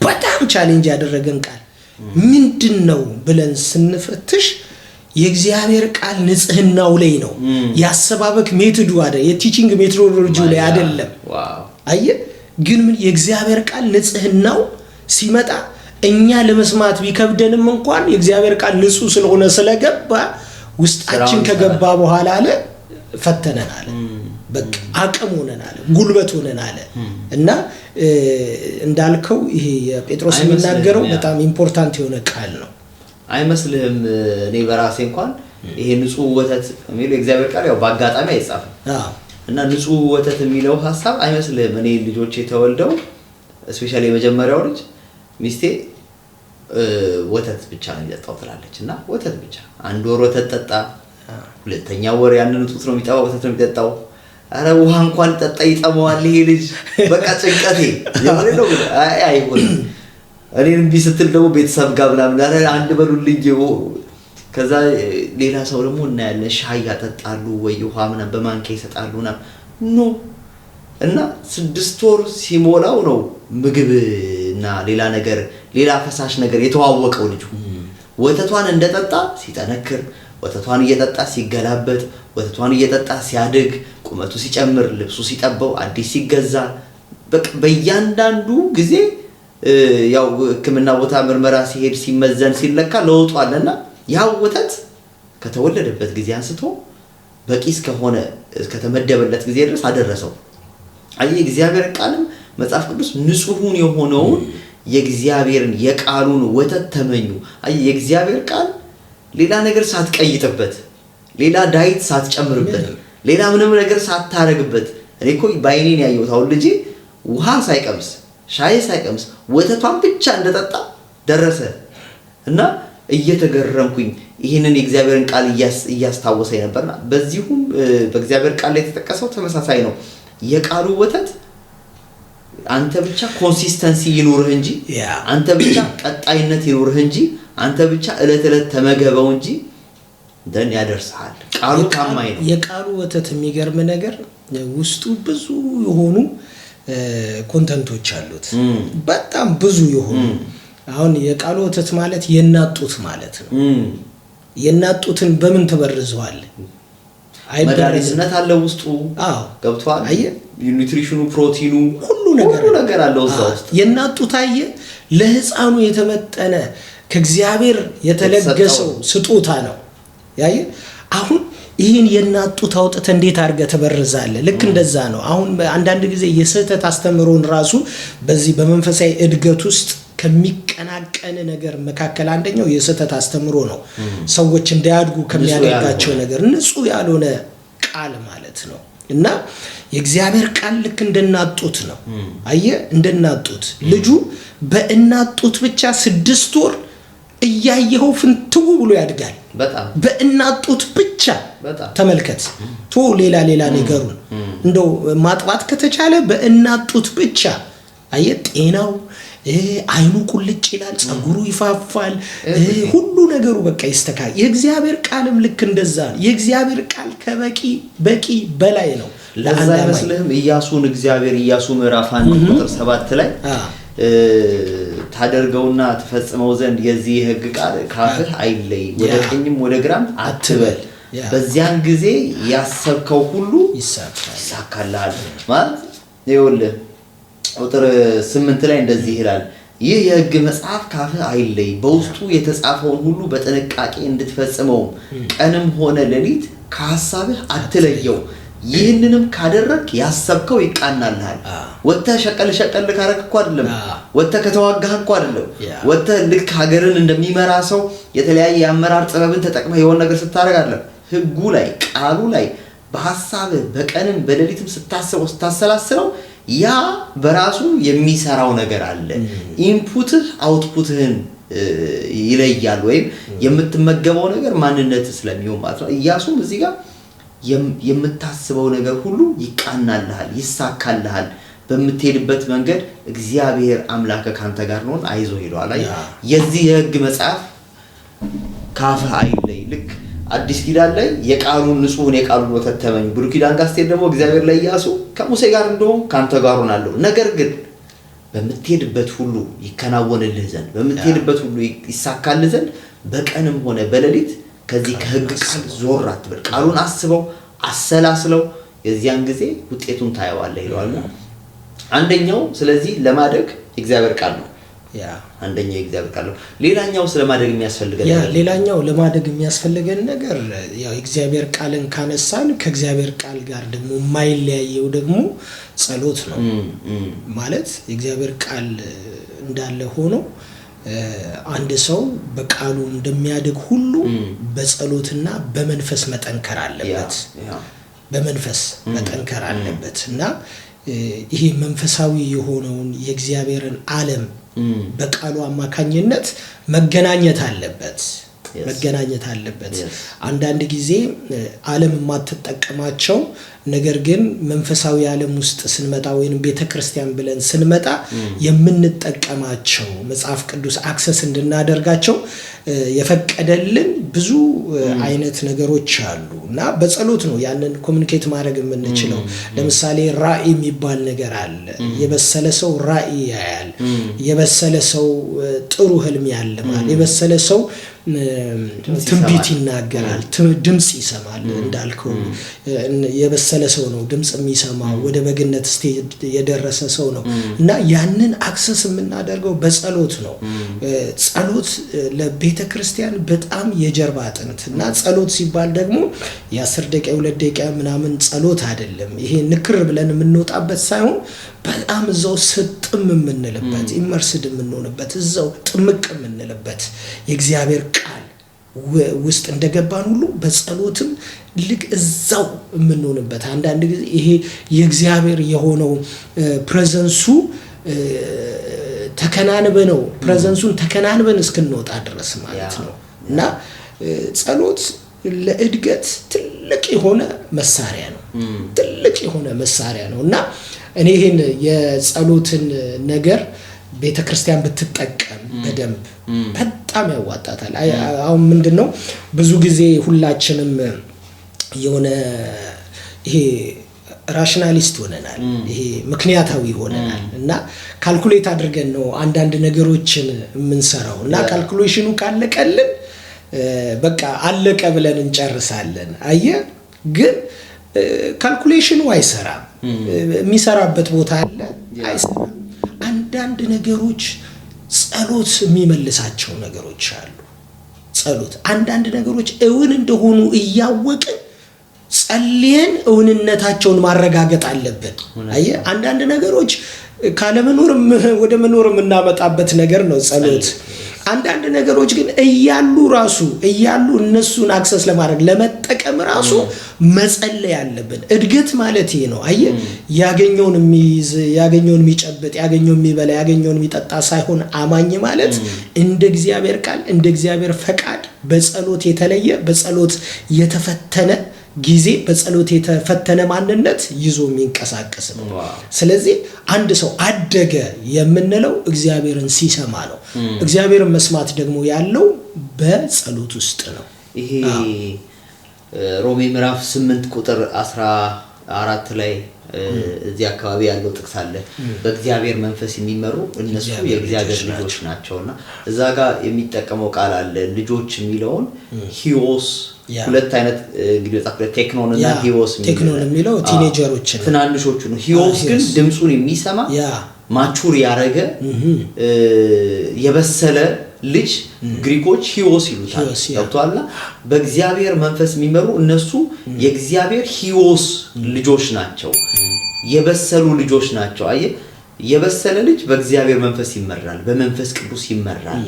በጣም ቻሌንጅ ያደረገን ቃል ምንድነው ብለን ስንፈትሽ የእግዚአብሔር ቃል ንጽህናው ላይ ነው። ያሰባበክ ሜቶዱ አይደለም፣ የቲቺንግ ሜትሮሎጂው ላይ አይደለም። አየ ግን ምን የእግዚአብሔር ቃል ንጽህናው ሲመጣ እኛ ለመስማት ቢከብደንም እንኳን የእግዚአብሔር ቃል ንጹህ ስለሆነ ስለገባ ውስጣችን ከገባ በኋላ አለ ፈተነን አለ። በቃ አቅም ሆነን አለ፣ ጉልበት ሆነን አለ። እና እንዳልከው ይሄ የጴጥሮስ የሚናገረው በጣም ኢምፖርታንት የሆነ ቃል ነው። አይመስልህም? እኔ በራሴ እንኳን ይሄ ንጹህ ወተት የሚለው የእግዚአብሔር ቃል ያው በአጋጣሚ አይጻፍም። እና ንጹህ ወተት የሚለው ሐሳብ አይመስልህም? እኔ ልጆቼ ተወልደው ስፔሻሊ የመጀመሪያው ልጅ ሚስቴ ወተት ብቻ ነው የሚጠጣው ትላለች። እና ወተት ብቻ አንድ ወር ወተት ጠጣ፣ ሁለተኛው ወር ያንን ጡት ነው የሚጠጣው፣ ወተት ነው የሚጠጣው። አረ ውሃ እንኳን ጠጣ ይጠማዋል ይሄ ልጅ። በቃ ጭንቀቴ የምንለው አይሆን። እኔን እምቢ ስትል ደግሞ ቤተሰብ ጋር ምናምን አለ አንድ በሉልኝ። ከዛ ሌላ ሰው ደግሞ እናያለን ሻይ ያጠጣሉ ወይ ውሃ ምናምን በማንኪያ ይሰጣሉ ኖ። እና 6 ወር ሲሞላው ነው ምግብ እና ሌላ ነገር ሌላ ፈሳሽ ነገር የተዋወቀው ልጁ። ወተቷን እንደጠጣ ሲጠነክር፣ ወተቷን እየጠጣ ሲገላበጥ፣ ወተቷን እየጠጣ ሲያድግ፣ ቁመቱ ሲጨምር፣ ልብሱ ሲጠበው፣ አዲስ ሲገዛ በእያንዳንዱ ጊዜ ያው ሕክምና ቦታ ምርመራ ሲሄድ ሲመዘን ሲለካ ለውጡ አለና ያው ወተት ከተወለደበት ጊዜ አንስቶ በቂ እስከሆነ ከተመደበለት ጊዜ ድረስ አደረሰው። አይ እግዚአብሔር ቃልም መጽሐፍ ቅዱስ ንጹሁን የሆነውን የእግዚአብሔርን የቃሉን ወተት ተመኙ። አይ የእግዚአብሔር ቃል ሌላ ነገር ሳትቀይጥበት፣ ሌላ ዳይት ሳትጨምርበት፣ ሌላ ምንም ነገር ሳታረግበት። እኔ እኮ ባይኔን ያየሁት አሁን ልጄ ውሃ ሳይቀምስ ሻይ ሳይቀምስ ወተቷን ብቻ እንደጠጣ ደረሰ። እና እየተገረምኩኝ ይሄንን የእግዚአብሔርን ቃል እያስታወሰኝ ነበርና በዚሁም በእግዚአብሔር ቃል ላይ የተጠቀሰው ተመሳሳይ ነው። የቃሉ ወተት አንተ ብቻ ኮንሲስተንሲ ይኖርህ እንጂ አንተ ብቻ ቀጣይነት ይኖርህ እንጂ አንተ ብቻ እለት ተመገበው እንጂ ደን ያደርሳል። ቃሉ ታማኝ ነው። የቃሉ ወተት የሚገርም ነገር ውስጡ ብዙ የሆኑ ኮንተንቶች አሉት። በጣም ብዙ የሆኑ አሁን የቃሉ ወተት ማለት የናጡት ማለት ነው። የናጡትን በምን ተበርዘዋል? መድኃኒትነት አለው ውስጡ። ገብቷል። ኒውትሪሽኑ፣ ፕሮቲኑ፣ ሁሉ ነገር አለው እዛ ውስጥ። የናጡት ለህፃኑ የተመጠነ ከእግዚአብሔር የተለገሰው ስጦታ ነው። አሁን ይህን የናጡት አውጥተህ እንዴት አድርገህ ተበርዛለህ? ልክ እንደዛ ነው። አሁን አንዳንድ ጊዜ የስህተት አስተምሮን ራሱ በዚህ በመንፈሳዊ እድገት ውስጥ ከሚቀናቀን ነገር መካከል አንደኛው የስህተት አስተምሮ ነው። ሰዎች እንዳያድጉ ከሚያደርጋቸው ነገር ንጹህ ያልሆነ ቃል ማለት ነው። እና የእግዚአብሔር ቃል ልክ እንደናጡት ነው። አየህ እንደናጡት ልጁ በእናጡት ብቻ 6 ወር እያየኸው ፍንትው ብሎ ያድጋል። በጣም በእናት ጡት ብቻ ተመልከት። ሌላ ነገሩን እንደው ማጥባት ከተቻለ በእናት ጡት ብቻ አየ ጤናው አይኑ ቁልጭ ይላል፣ ጸጉሩ ይፋፋል፣ ሁሉ ነገሩ በቃ ይስተካከል። የእግዚአብሔር ቃልም ልክ እንደዛ ነው። የእግዚአብሔር ቃል በቂ በላይ ነው። ለዛ አይመስልህም? ኢያሱ ምዕራፍ 1 ቁጥር 7 ላይ ታደርገውና ተፈጽመው ዘንድ የዚህ ሕግ ቃል ካፍህ አይለይ፣ ወደ ቀኝም ወደ ግራም አትበል፣ በዚያን ጊዜ ያሰብከው ሁሉ ይሳካልሃል። ማለት ይኸውልህ ቁጥር 8 ላይ እንደዚህ ይላል፣ ይህ የሕግ መጽሐፍ ካፍህ አይለይ፣ በውስጡ የተጻፈውን ሁሉ በጥንቃቄ እንድትፈጽመው ቀንም ሆነ ሌሊት ከሐሳብህ አትለየው። ይህንንም ካደረክ ያሰብከው ይቃናልሃል። ወጥተህ ሸቀል ካረክ እኮ አይደለም፣ ወጥተህ ከተዋጋህ እኮ አይደለም፣ ወጥተህ ልክ ሀገርን እንደሚመራ ሰው የተለያየ የአመራር ጥበብን ተጠቅመህ የሆነ ነገር ስታደርግ አይደለም። ሕጉ ላይ ቃሉ ላይ በሐሳብህ በቀንም በሌሊትም ስታስበው ስታሰላስለው ያ በራሱ የሚሰራው ነገር አለ። ኢንፑትህ አውትፑትህን ይለያል፣ ወይም የምትመገበው ነገር ማንነትህ ስለሚሆን ማለት ነው። ኢያሱም እዚህ ጋር የምታስበው ነገር ሁሉ ይቃናልሃል፣ ይሳካልሃል፣ በምትሄድበት መንገድ እግዚአብሔር አምላክ ካንተ ጋር ነው፣ አይዞ ሄዷል። የዚህ የሕግ መጽሐፍ ካፍህ አይለይ። ልክ አዲስ ኪዳን ላይ የቃሉን ንጹህን የቃሉን ወተት ተመኝ፣ ብሉይ ኪዳን ጋር ስትሄድ ደግሞ እግዚአብሔር ላይ ኢያሱ ከሙሴ ጋር እንደሆነ ካንተ ጋር ሆናለሁ፣ ነገር ግን በምትሄድበት ሁሉ ይከናወንልህ ዘንድ በምትሄድበት ሁሉ ይሳካልህ ዘንድ በቀንም ሆነ በሌሊት ከዚህ ከሕግ ቃል ዞር አትበል። ቃሉን አስበው አሰላስለው፣ የዚያን ጊዜ ውጤቱን ታየዋለህ ይላል። አንደኛው ስለዚህ ለማደግ እግዚአብሔር ቃል ነው። አንደኛው እግዚአብሔር ቃል ነው። ሌላኛው ስለማደግ የሚያስፈልገን ነገር ያው እግዚአብሔር ቃልን ካነሳን ከእግዚአብሔር ቃል ጋር ደግሞ የማይለያየው ደግሞ ጸሎት ነው። ማለት የእግዚአብሔር ቃል እንዳለ ሆኖ አንድ ሰው በቃሉ እንደሚያድግ ሁሉ በጸሎትና በመንፈስ መጠንከር አለበት። በመንፈስ መጠንከር አለበት እና ይሄ መንፈሳዊ የሆነውን የእግዚአብሔርን ዓለም በቃሉ አማካኝነት መገናኘት አለበት። አንዳንድ ጊዜ ዓለም የማትጠቀማቸው ነገር ግን መንፈሳዊ ዓለም ውስጥ ስንመጣ ወይም ቤተክርስቲያን ብለን ስንመጣ የምንጠቀማቸው መጽሐፍ ቅዱስ አክሰስ እንድናደርጋቸው የፈቀደልን ብዙ አይነት ነገሮች አሉ እና በጸሎት ነው ያንን ኮሙኒኬት ማድረግ የምንችለው። ለምሳሌ ራእይ የሚባል ነገር አለ። የበሰለ ሰው ራእይ ያያል። የበሰለ ሰው ጥሩ ህልም ያልማል። የበሰለ ሰው ትንቢት ይናገራል፣ ድምጽ ይሰማል። እንዳልከው የበሰለ ሰው ነው ድምጽ የሚሰማው፣ ወደ በግነት ስቴጅ የደረሰ ሰው ነው እና ያንን አክሰስ የምናደርገው በጸሎት ነው። ጸሎት ለቤተ ክርስቲያን በጣም የጀርባ አጥንት እና ጸሎት ሲባል ደግሞ የ10 ደቂቃ 2 ደቂቃ ምናምን ጸሎት አይደለም። ይሄ ንክር ብለን የምንወጣበት ሳይሆን በጣም እዛው ስጥም የምንልበት ኢመርስድ የምንሆንበት እዛው ጥምቅ የምንልበት የእግዚአብሔር ቃል ውስጥ እንደገባን ሁሉ በጸሎትም ልክ እዛው የምንሆንበት። አንዳንድ ጊዜ ይሄ የእግዚአብሔር የሆነው ፕሬዘንሱ ፕሬዘንሱን ተከናንበን እስክንወጣ ድረስ ማለት ነው እና ጸሎት ለእድገት ትልቅ የሆነ መሳሪያ ነው እና እኔ ይሄን የጸሎትን ነገር ቤተክርስቲያን ብትጠቀም በደንብ በጣም ያዋጣታል። አሁን ምንድነው ብዙ ጊዜ ሁላችንም የሆነ ይሄ ራሽናሊስት ሆነናል፣ ይሄ ምክንያታዊ ሆነናል እና ካልኩሌት አድርገን ነው አንዳንድ ነገሮችን የምንሰራው እና ካልኩሌሽኑ ካለቀልን በቃ አለቀ ብለን እንጨርሳለን። ግን ካልኩሌሽኑ አይሰራም። የሚሰራበት ቦታ አለ፣ አይሰራም። አንዳንድ ነገሮች ጸሎት የሚመልሳቸው ነገሮች አሉ። ጸሎት አንዳንድ ነገሮች እውን እንደሆኑ እያወቅን ጸልየን እውንነታቸውን ማረጋገጥ አለብን። አንዳንድ ነገሮች ካለመኖር ወደ መኖር የምናመጣበት ነገር ነው ጸሎት። አንዳንድ ነገሮች ግን እያሉ እነሱን አክሰስ ለማድረግ ለመጠቀም ራሱ መጸለይ ያለብን። እድገት ማለት ይሄ ነው። አየህ ያገኘውን የሚይዝ ያገኘውን የሚጨብጥ ያገኘውን የሚበላ ያገኘውን የሚጠጣ ሳይሆን አማኝ ማለት እንደ እግዚአብሔር ቃል እንደ እግዚአብሔር ፈቃድ በጸሎት የተለየ በጸሎት የተፈተነ ጊዜ በጸሎት የተፈተነ ማንነት ይዞ የሚንቀሳቀስ ነው። ስለዚህ አንድ ሰው አደገ የምንለው እግዚአብሔርን ሲሰማ ነው። እግዚአብሔርን መስማት ደግሞ ያለው በጸሎት ውስጥ ነው። ይሄ ሮሜ ምዕራፍ 8 ቁጥር 14 ላይ እዚህ አካባቢ ያለው ጥቅስ አለ። በእግዚአብሔር መንፈስ የሚመሩ እነሱ የእግዚአብሔር ልጆች ናቸውና እዛ ጋር የሚጠቀመው ቃል አለ። ልጆች የሚለውን ሂዮስ ሁለት አይነት እንግዲህ በጣም ቴክኖን እና ሂዮስ የሚለው ቲኔጀሮች ነው ትናንሾቹ ነው። ሂዮስ ግን ድምጹን የሚሰማ ማቹር ያረገ የበሰለ ልጅ ግሪኮች ሂዮስ ይሉታል። ታውቃለህ በእግዚአብሔር መንፈስ የሚመሩ እነሱ የእግዚአብሔር ሂዮስ ልጆች ናቸው፣ የበሰሉ ልጆች ናቸው። አየህ የበሰለ ልጅ በእግዚአብሔር መንፈስ ይመራል፣ በመንፈስ ቅዱስ ይመራል።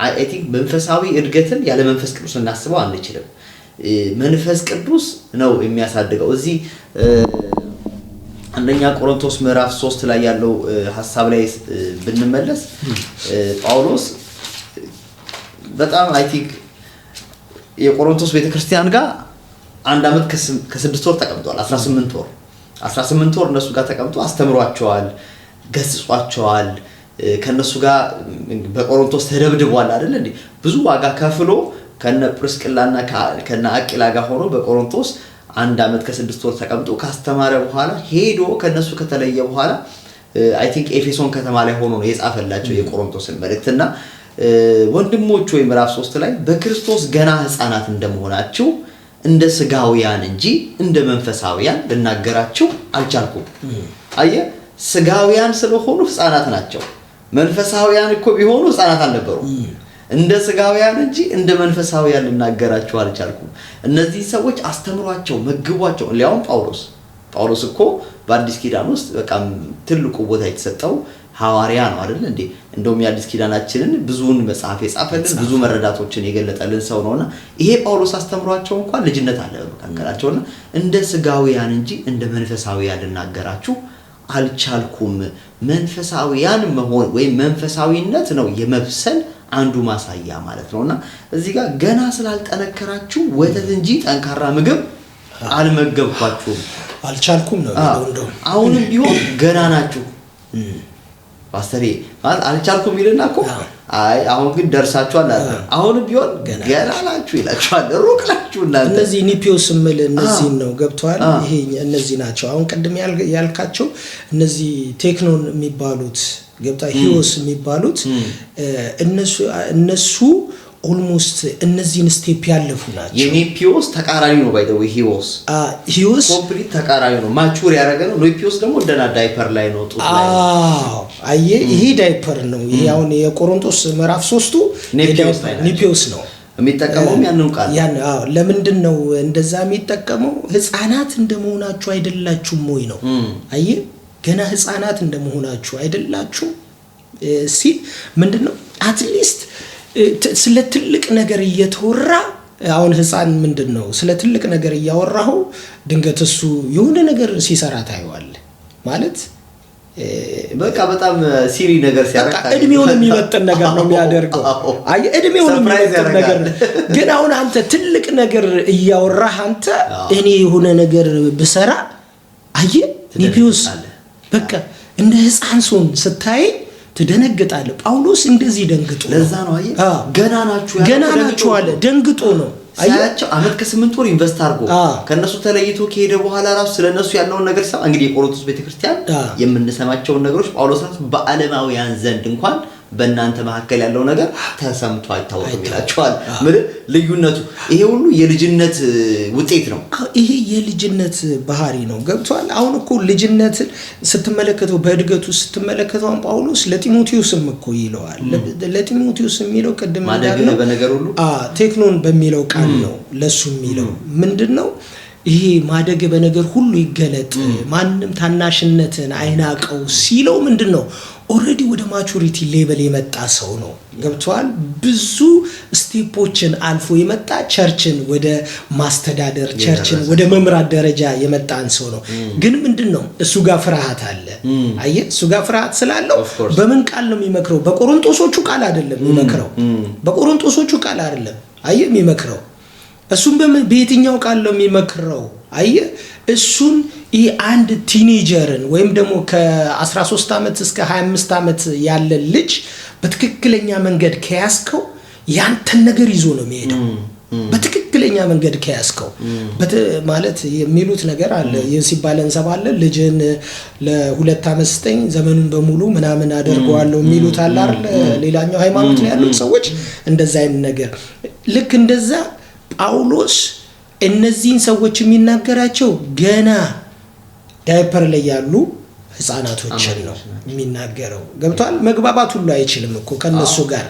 አይ ቲንክ መንፈሳዊ እድገትን ያለ መንፈስ ቅዱስ እናስበው አንችልም። መንፈስ ቅዱስ ነው የሚያሳድገው። እዚህ አንደኛ ቆሮንቶስ ምዕራፍ 3 ላይ ያለው ሐሳብ ላይ ብንመለስ ጳውሎስ በጣም አይ ቲንክ የቆሮንቶስ ቤተክርስቲያን ጋር 1 አመት ከ6 ወር ተቀምጧል። 18 ወር እነሱ ጋር ተቀምጦ አስተምሯቸዋል፣ ገስጿቸዋል። ከነሱ ጋር በቆሮንቶስ ተደብድቧል አይደል እንዴ? ብዙ ዋጋ ከፍሎ ከነ ፕርስቅላና ከነ አቂላ ጋር ሆኖ በቆሮንቶስ 1 አመት ከ6 ወር ተቀምጦ ካስተማረ በኋላ ሄዶ ከነሱ ከተለየ በኋላ አይ ቲንክ ኤፌሶን ከተማ ላይ ሆኖ ነው የጻፈላቸው የቆሮንቶስን መልእክትና ወንድሞች ወይ ምዕራፍ 3 ላይ በክርስቶስ ገና ህፃናት እንደመሆናችሁ እንደ ስጋውያን እንጂ እንደ መንፈሳውያን ልናገራችሁ አልቻልኩም። አየህ ስጋውያን ስለሆኑ ህፃናት ናቸው። መንፈሳውያን እኮ ቢሆኑ ህፃናት አልነበሩም። እንደ ስጋውያን እንጂ እንደ መንፈሳውያን ልናገራችሁ አልቻልኩም። እነዚህ ሰዎች አስተምሯቸው መግቧቸው ሊያውም ጳውሎስ እኮ በአዲስ ኪዳን ውስጥ በቃም ትልቁ ቦታ የተሰጠው ሐዋርያ ነው አይደል እንዴ? እንደውም የአዲስ ኪዳናችንን ብዙውን መጽሐፍ የጻፈልን ብዙ መረዳቶችን የገለጠልን ሰው ነውና ይሄ ጳውሎስ አስተምሯቸው እንኳን ልጅነት አለ በመካከላቸውና እንደ ስጋውያን እንጂ እንደ መንፈሳውያን ልናገራችሁ አልቻልኩም። መንፈሳውያን መሆን ወይ መንፈሳዊነት ነው የመብሰል አንዱ ማሳያ ማለት ነውና እዚህ ጋር ገና ስላልጠነከራችሁ ወተት እንጂ ጠንካራ ምግብ አልመገብኳችሁም አልቻልኩም ነው እንደው አሁንም ቢሆን ገና ናችሁ። ፓስተር ማለት አልቻልኩም ይልናኮ አይ አሁን ግን ደርሳችኋል አለ። አሁንም ቢሆን ገና ናችሁ ይላችኋል፣ ሩቅ ናችሁና እነዚህ ኒፒዮስ ምል እነዚህ ነው ገብቷል። ይሄ እነዚህ ናቸው አሁን ቀድም ያልካቸው እነዚህ ቴክኖን የሚባሉት ገብታ ሂዮስ የሚባሉት እነሱ ኦልሞስት እነዚህን ስቴፕ ያለፉ ናቸው። የኒፒዮስ ተቃራኒ ነው ባይ ዘ ዌይ ሂዮስ ኮምፕሊት ተቃራኒ ነው። ማቹር ያደረገ ነው። ኒፒዮስ ደግሞ እንደና ዳይፐር ላይ ነው ጡት ላይ አየ ይሄ ዳይፐር ነው። ይሄ አሁን የቆሮንቶስ ምዕራፍ 3 ኒፒዮስ ነው የሚጠቀመው ያንን ቃል ለምንድን ነው እንደዛ የሚጠቀመው? ህፃናት እንደመሆናችሁ አይደላችሁም ወይ ነው። አየ ገና ህፃናት እንደመሆናችሁ አይደላችሁ ሲል ምንድነው አትሊስት ስለ ትልቅ ነገር እየተወራ አሁን ህፃን ምንድነው ስለ ትልቅ ነገር እያወራው ድንገት እሱ የሆነ ነገር ሲሰራ ታየዋል ማለት በቃ በጣም ሲሪ ነገር ሲያረካ እድሜውን የሚመጥን ነገር ነው የሚያደርገው። አይ እድሜውን የሚመጥን ነገር ግን አሁን አንተ ትልቅ ነገር እያወራህ አንተ እኔ የሆነ ነገር ብሰራ አይ ኒፒዮስ በቃ እንደ ህፃን ሶን ስታይ ትደነግጣለህ። ጳውሎስ እንደዚህ ደንግጦ ለዛ ነው አይ ገና ናችሁ አለ። ደንግጦ ነው አያቸው አመት ከ8 ወር ኢንቨስት አድርጎ ከነሱ ተለይቶ ከሄደ በኋላ ራሱ ስለነሱ ያለውን ነገር ሰማ። እንግዲህ የቆሮንቶስ ቤተክርስቲያን የምንሰማቸው ነገሮች ጳውሎስ በዓለማውያን ዘንድ እንኳን በእናንተ መካከል ያለው ነገር ተሰምቶ አይታወቅም ይላቸዋል። ልዩነቱ ይሄ ሁሉ የልጅነት ውጤት ነው። ይሄ የልጅነት ባህሪ ነው። ገብቷል። አሁን እኮ ልጅነት ስትመለከተው በእድገቱ ስትመለከተው ጳውሎስ ለጢሞቴዎስም እኮ ይለዋል። ለጢሞቴዎስ የሚለው ቀድም እንዳለው በነገር ሁሉ ቴክኖን በሚለው ቃል ነው ለሱ የሚለው ምንድነው ይሄ ማደግ በነገር ሁሉ ይገለጥ ማንንም ታናሽነትን አይናቀው ሲለው ምንድነው ኦሬዲ ወደ ማቹሪቲ ሌቨል የመጣ ሰው ነው ገብቷል ብዙ ስቴፖችን አልፎ የመጣ ቸርችን ወደ ማስተዳደር ቸርችን ወደ መምራት ደረጃ የመጣን ሰው ነው ግን ምንድነው እሱ ጋር ፍርሃት አለ አየ እሱ ጋር ፍርሃት ስላለው በምን ቃል ነው የሚመክረው በቆሮንቶሶቹ ቃል አይደለም የሚመክረው በቆሮንቶሶቹ ቃል አይደለም አየ የሚመክረው እሱም በየትኛው ቃል ነው የሚመክረው አየ እሱን አንድ ቲኔጀርን ወይም ደግሞ ከ13 አመት እስከ 25 አመት ያለ ልጅ በትክክለኛ መንገድ ከያስከው ያንተን ነገር ይዞ ነው የሚሄደው በትክክለኛ መንገድ ከያስከው ማለት የሚሉት ነገር አለ ሲባል እንሰማለን ልጅን ለ2 አመት ስጠኝ ዘመኑን በሙሉ ምናምን አደርገዋለሁ የሚሉት አለ አይደል ሌላኛው ሃይማኖት ላይ ያሉት ሰዎች እንደዛ አይነት ነገር ልክ እንደዛ ጳውሎስ እነዚህን ሰዎች የሚናገራቸው ገና ዳይፐር ላይ ያሉ ህፃናቶችን ነው የሚናገረው ገብቷል መግባባት ሁሉ አይችልም እኮ ከነሱ ጋር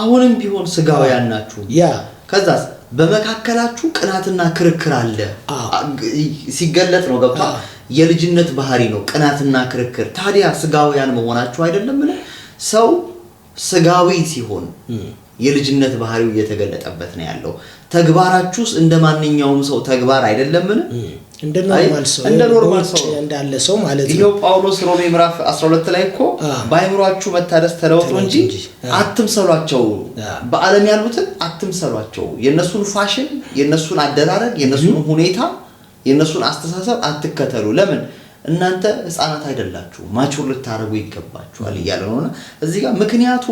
አሁንም ቢሆን ስጋውያን ናችሁ ያ ከዛስ በመካከላችሁ ቅናትና ክርክር አለ ሲገለጥ ነው ገብቷል የልጅነት ባህሪ ነው ቅናትና ክርክር ታዲያ ስጋውያን መሆናችሁ አይደለም ሰው ስጋዊ ሲሆን የልጅነት ባህሪው እየተገለጠበት ነው ያለው ተግባራችሁስ እንደማንኛውም ሰው ተግባር አይደለምን እንደ ኖርማል ሰው እንዳለ ሰው ማለት ነው ይሄው ጳውሎስ ሮሜ ምዕራፍ 12 ላይ እኮ ባይምሯችሁ መታደስ ተለውጡ እንጂ አትምሰሏቸው በዓለም ያሉትን አትምሰሏቸው የነሱን ፋሽን የነሱን አደራረግ የነሱን ሁኔታ የነሱን አስተሳሰብ አትከተሉ ለምን እናንተ ህፃናት አይደላችሁ ማቹር ልታረጉ ይገባችኋል ይያለ ነውና እዚህ ጋር ምክንያቱ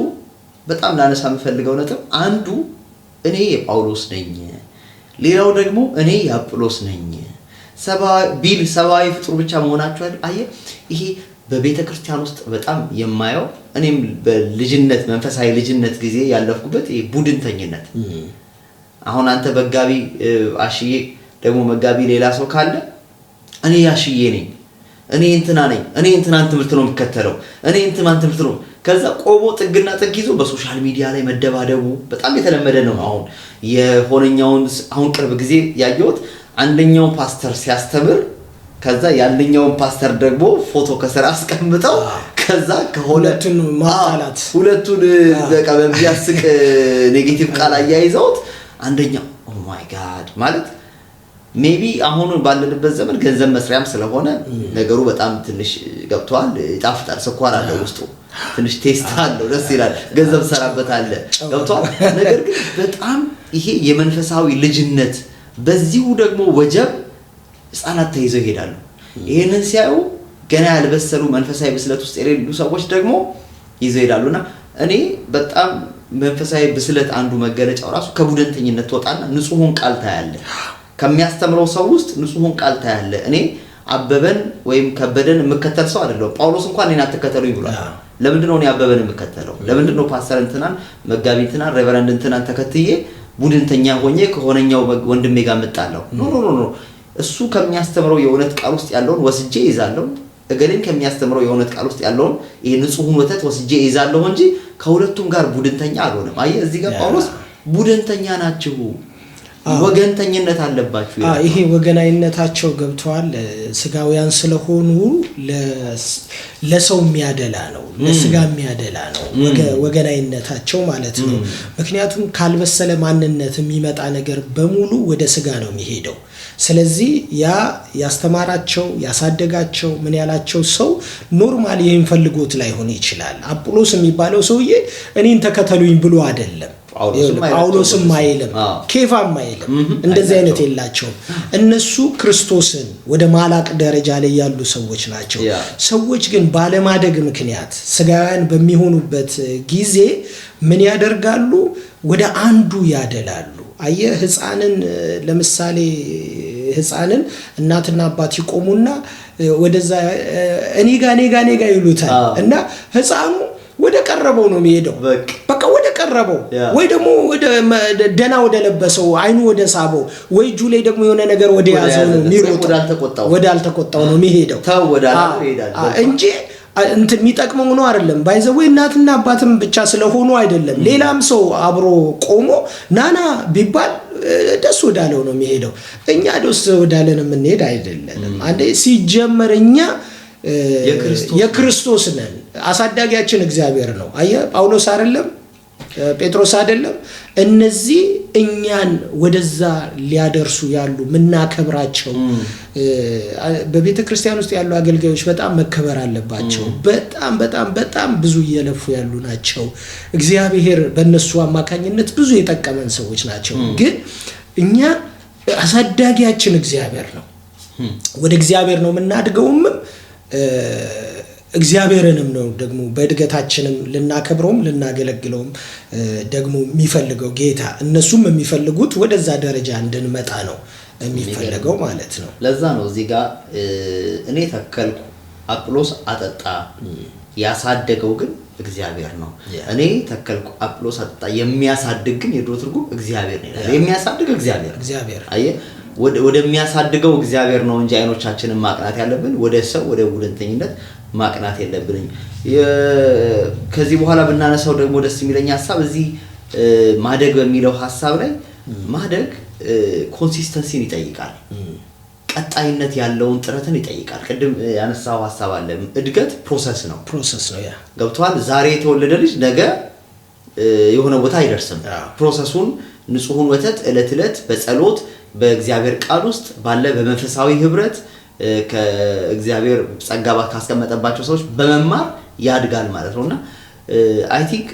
በጣም ላነሳ የምፈልገው ነጥብ አንዱ እኔ የጳውሎስ ነኝ ሌላው ደግሞ እኔ የአጵሎስ ነኝ ሰባዊ ፍጡር ብቻ መሆናችሁ አየ ይሄ በቤተክርስቲያን ውስጥ በጣም የማየው እኔም በልጅነት መንፈሳዊ ልጅነት ጊዜ ያለፍኩበት ይሄ ቡድንተኝነት አሁን አንተ በጋቢ አሽዬ ደግሞ መጋቢ ሌላ ሰው ካለ እኔ ያሽዬ ነኝ እኔ እንትና ነኝ እኔ እንትናን ትምህርት ነው የምከተለው እኔ እንትናን ትምህርት ነው ከዛ ቆቦ ጥግና ጥግ ይዞ በሶሻል ሚዲያ ላይ መደባደቡ በጣም የተለመደ ነው አሁን የሆነኛውን አሁን ቅርብ ጊዜ ያየሁት አንደኛው ፓስተር ሲያስተምር ከዛ ያንኛውን ፓስተር ደግሞ ፎቶ ከስራ አስቀምጠው ከዛ ከሁለቱን ማጣላት ሁለቱን በቃ በሚያስቅ ኔጌቲቭ ቃል አያይዘውት አንደኛው ኦ ማይ ጋድ ማለት ሜቢ አሁን ባለንበት ዘመን ገንዘብ መስሪያም ስለሆነ ነገሩ በጣም ትንሽ ገብቷል ይጣፍጣል ስኳር አለ ውስጡ ትንሽ ቴስት አለው ደስ ይላል ገንዘብ ሰራበት አለ ገብቷል ነገር ግን በጣም ይሄ የመንፈሳዊ ልጅነት በዚሁ ደግሞ ወጀብ ህፃናት ተይዘው ይሄዳሉ ይሄንን ሲያዩ ገና ያልበሰሉ መንፈሳዊ ብስለት ውስጥ የሌሉ ሰዎች ደግሞ ይዘው ይሄዳሉና እኔ በጣም መንፈሳዊ ብስለት አንዱ መገለጫው ራሱ ከቡድንተኝነት ተወጣና ንጹህን ቃል ታያለ ከሚያስተምረው ሰው ውስጥ ንጹህን ቃል ታያለ እኔ አበበን ወይም ከበደን መከተል ሰው አይደለም ጳውሎስ እንኳን እኔን አትከተሉኝ ብሏል ለምንድነው እኔ አበበን መከተለው ለምንድነው ፓስተር እንትናን መጋቢ እንትናን ሬቨረንድ እንትናን ተከትዬ ቡድንተኛ ሆኜ ከሆነኛው ወንድሜ ጋር መጣለው ኖ እሱ ከሚያስተምረው የእውነት ቃል ውስጥ ያለውን ወስጄ ይዛለው እገሌን ከሚያስተምረው የእውነት ቃል ውስጥ ያለውን ይሄ ንጹህን ወተት ወስጄ ይዛለው እንጂ ከሁለቱም ጋር ቡድንተኛ አልሆነም አየ እዚህ ጋር ጳውሎስ ቡድንተኛ ናችሁ ወገንተኝነት አለባችሁ ይሄ ወገናይነታቸው ገብቷል ስጋውያን ስለሆኑ ለሰው የሚያደላ ነው ለስጋ የሚያደላ ነው ወገናይነታቸው ማለት ነው ምክንያቱም ካልበሰለ ማንነት የሚመጣ ነገር በሙሉ ወደ ስጋ ነው የሚሄደው ስለዚህ ያ ያስተማራቸው ያሳደጋቸው ምን ያላቸው ሰው ኖርማሊ የሚፈልጉት ላይ ሆነ ይችላል አጵሎስ የሚባለው ሰውዬ እኔን ተከተሉኝ ብሎ አይደለም ጳውሎስም ማይልም ኬፋም ማይልም እንደዚህ አይነት የላቸውም እነሱ ክርስቶስን ወደ ማላቅ ደረጃ ላይ ያሉ ሰዎች ናቸው ሰዎች ግን ባለማደግ ምክንያት ስጋውያን በሚሆኑበት ጊዜ ምን ያደርጋሉ ወደ አንዱ ያደላሉ አየ ህፃንን ለምሳሌ ህፃንን እናትና አባት ይቆሙና ወደዛ እኔ ጋር ይሉታል እና ህፃኑ ወደ ቀረበው ነው የሚሄደው በቃ ወደ ቀረበው ወይ ደግሞ ወደ ደና ወደ ለበሰው አይኑ ወደ ሳበው ወይ ጁሌ ደግሞ የሆነ ነገር ወደ ያዘው ነው የሚሮጠው ወደ አልተቆጣው ነው የሚሄደው እንጂ እንትን የሚጠቅመው ነው አይደለም ባይዘው እናትና አባትም ብቻ ስለሆኑ አይደለም ሌላም ሰው አብሮ ቆሞ ናና ቢባል ደስ ወዳለው ነው የሚሄደው። እኛ ደስ ወዳለን የምንሄድ አይደለንም። አንዴ ሲጀመር እኛ የክርስቶስ ነን። አሳዳጊያችን እግዚአብሔር ነው። አየህ ጳውሎስ አይደለም ጴጥሮስ አይደለም። እነዚህ እኛን ወደዛ ሊያደርሱ ያሉ ምናከብራቸው በቤተ ክርስቲያን ውስጥ ያሉ አገልጋዮች በጣም መከበር አለባቸው። በጣም በጣም በጣም ብዙ እየለፉ ያሉ ናቸው። እግዚአብሔር በእነሱ አማካኝነት ብዙ የጠቀመን ሰዎች ናቸው። ግን እኛ አሳዳጊያችን እግዚአብሔር ነው። ወደ እግዚአብሔር ነው የምናድገውም እግዚአብሔርንም ነው ደግሞ በእድገታችንም ልናከብረውም ልናገለግለውም ደግሞ የሚፈልገው ጌታ። እነሱም የሚፈልጉት ወደዛ ደረጃ እንድንመጣ ነው የሚፈልገው ማለት ነው። ለዛ ነው እዚህ ጋር እኔ ተከልኩ አጵሎስ አጠጣ ያሳደገው ግን እግዚአብሔር ነው። እኔ ተከልኩ አጵሎስ አጠጣ የሚያሳድግ ግን የድሮ ትርጉም እግዚአብሔር ነው። የሚያሳድግ እግዚአብሔር አየህ ወደሚያሳድገው እግዚአብሔር ነው እንጂ አይኖቻችንን ማቅናት ያለብን ወደ ሰው ወደ ቡድንተኝነት ማቅናት የለብንም። ከዚህ በኋላ ብናነሳው ደግሞ ደስ የሚለኝ ሐሳብ እዚህ ማደግ በሚለው ሐሳብ ላይ ማደግ ኮንሲስተንሲን ይጠይቃል። ቀጣይነት ያለውን ጥረትን ይጠይቃል። ቅድም ያነሳው ሐሳብ አለ። እድገት ፕሮሰስ ነው ያ ገብቷል። ዛሬ የተወለደ ልጅ ነገ የሆነ ቦታ አይደርስም። ፕሮሰሱን ንጹህን ወተት እለት እለት በጸሎት በእግዚአብሔር ቃል ውስጥ ባለ በመንፈሳዊ ህብረት ከእግዚአብሔር ጸጋ ካስቀመጠባቸው ሰዎች በመማር ያድጋል ማለት ነውና አይ ቲንክ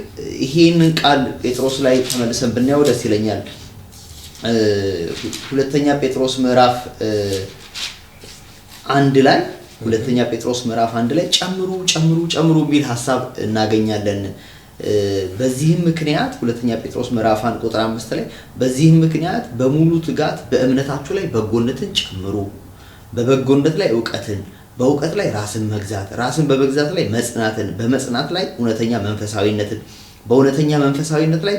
ይሄንን ቃል ጴጥሮስ ላይ ተመልሰን ብናየው ደስ ይለኛል። ሁለተኛ ጴጥሮስ ምዕራፍ 1 ላይ ጨምሩ የሚል ሐሳብ እናገኛለን። በዚህም ምክንያት ሁለተኛ ጴጥሮስ ምዕራፍ 1 ቁጥር 5 ላይ በዚህም ምክንያት በሙሉ ትጋት በእምነታችሁ ላይ በጎነትን ጨምሩ፣ በበጎነት ላይ ዕውቀትን፣ በዕውቀት ላይ ራስን መግዛት፣ ራስን በመግዛት ላይ መጽናትን፣ በመጽናት ላይ እውነተኛ መንፈሳዊነትን፣ በእውነተኛ መንፈሳዊነት ላይ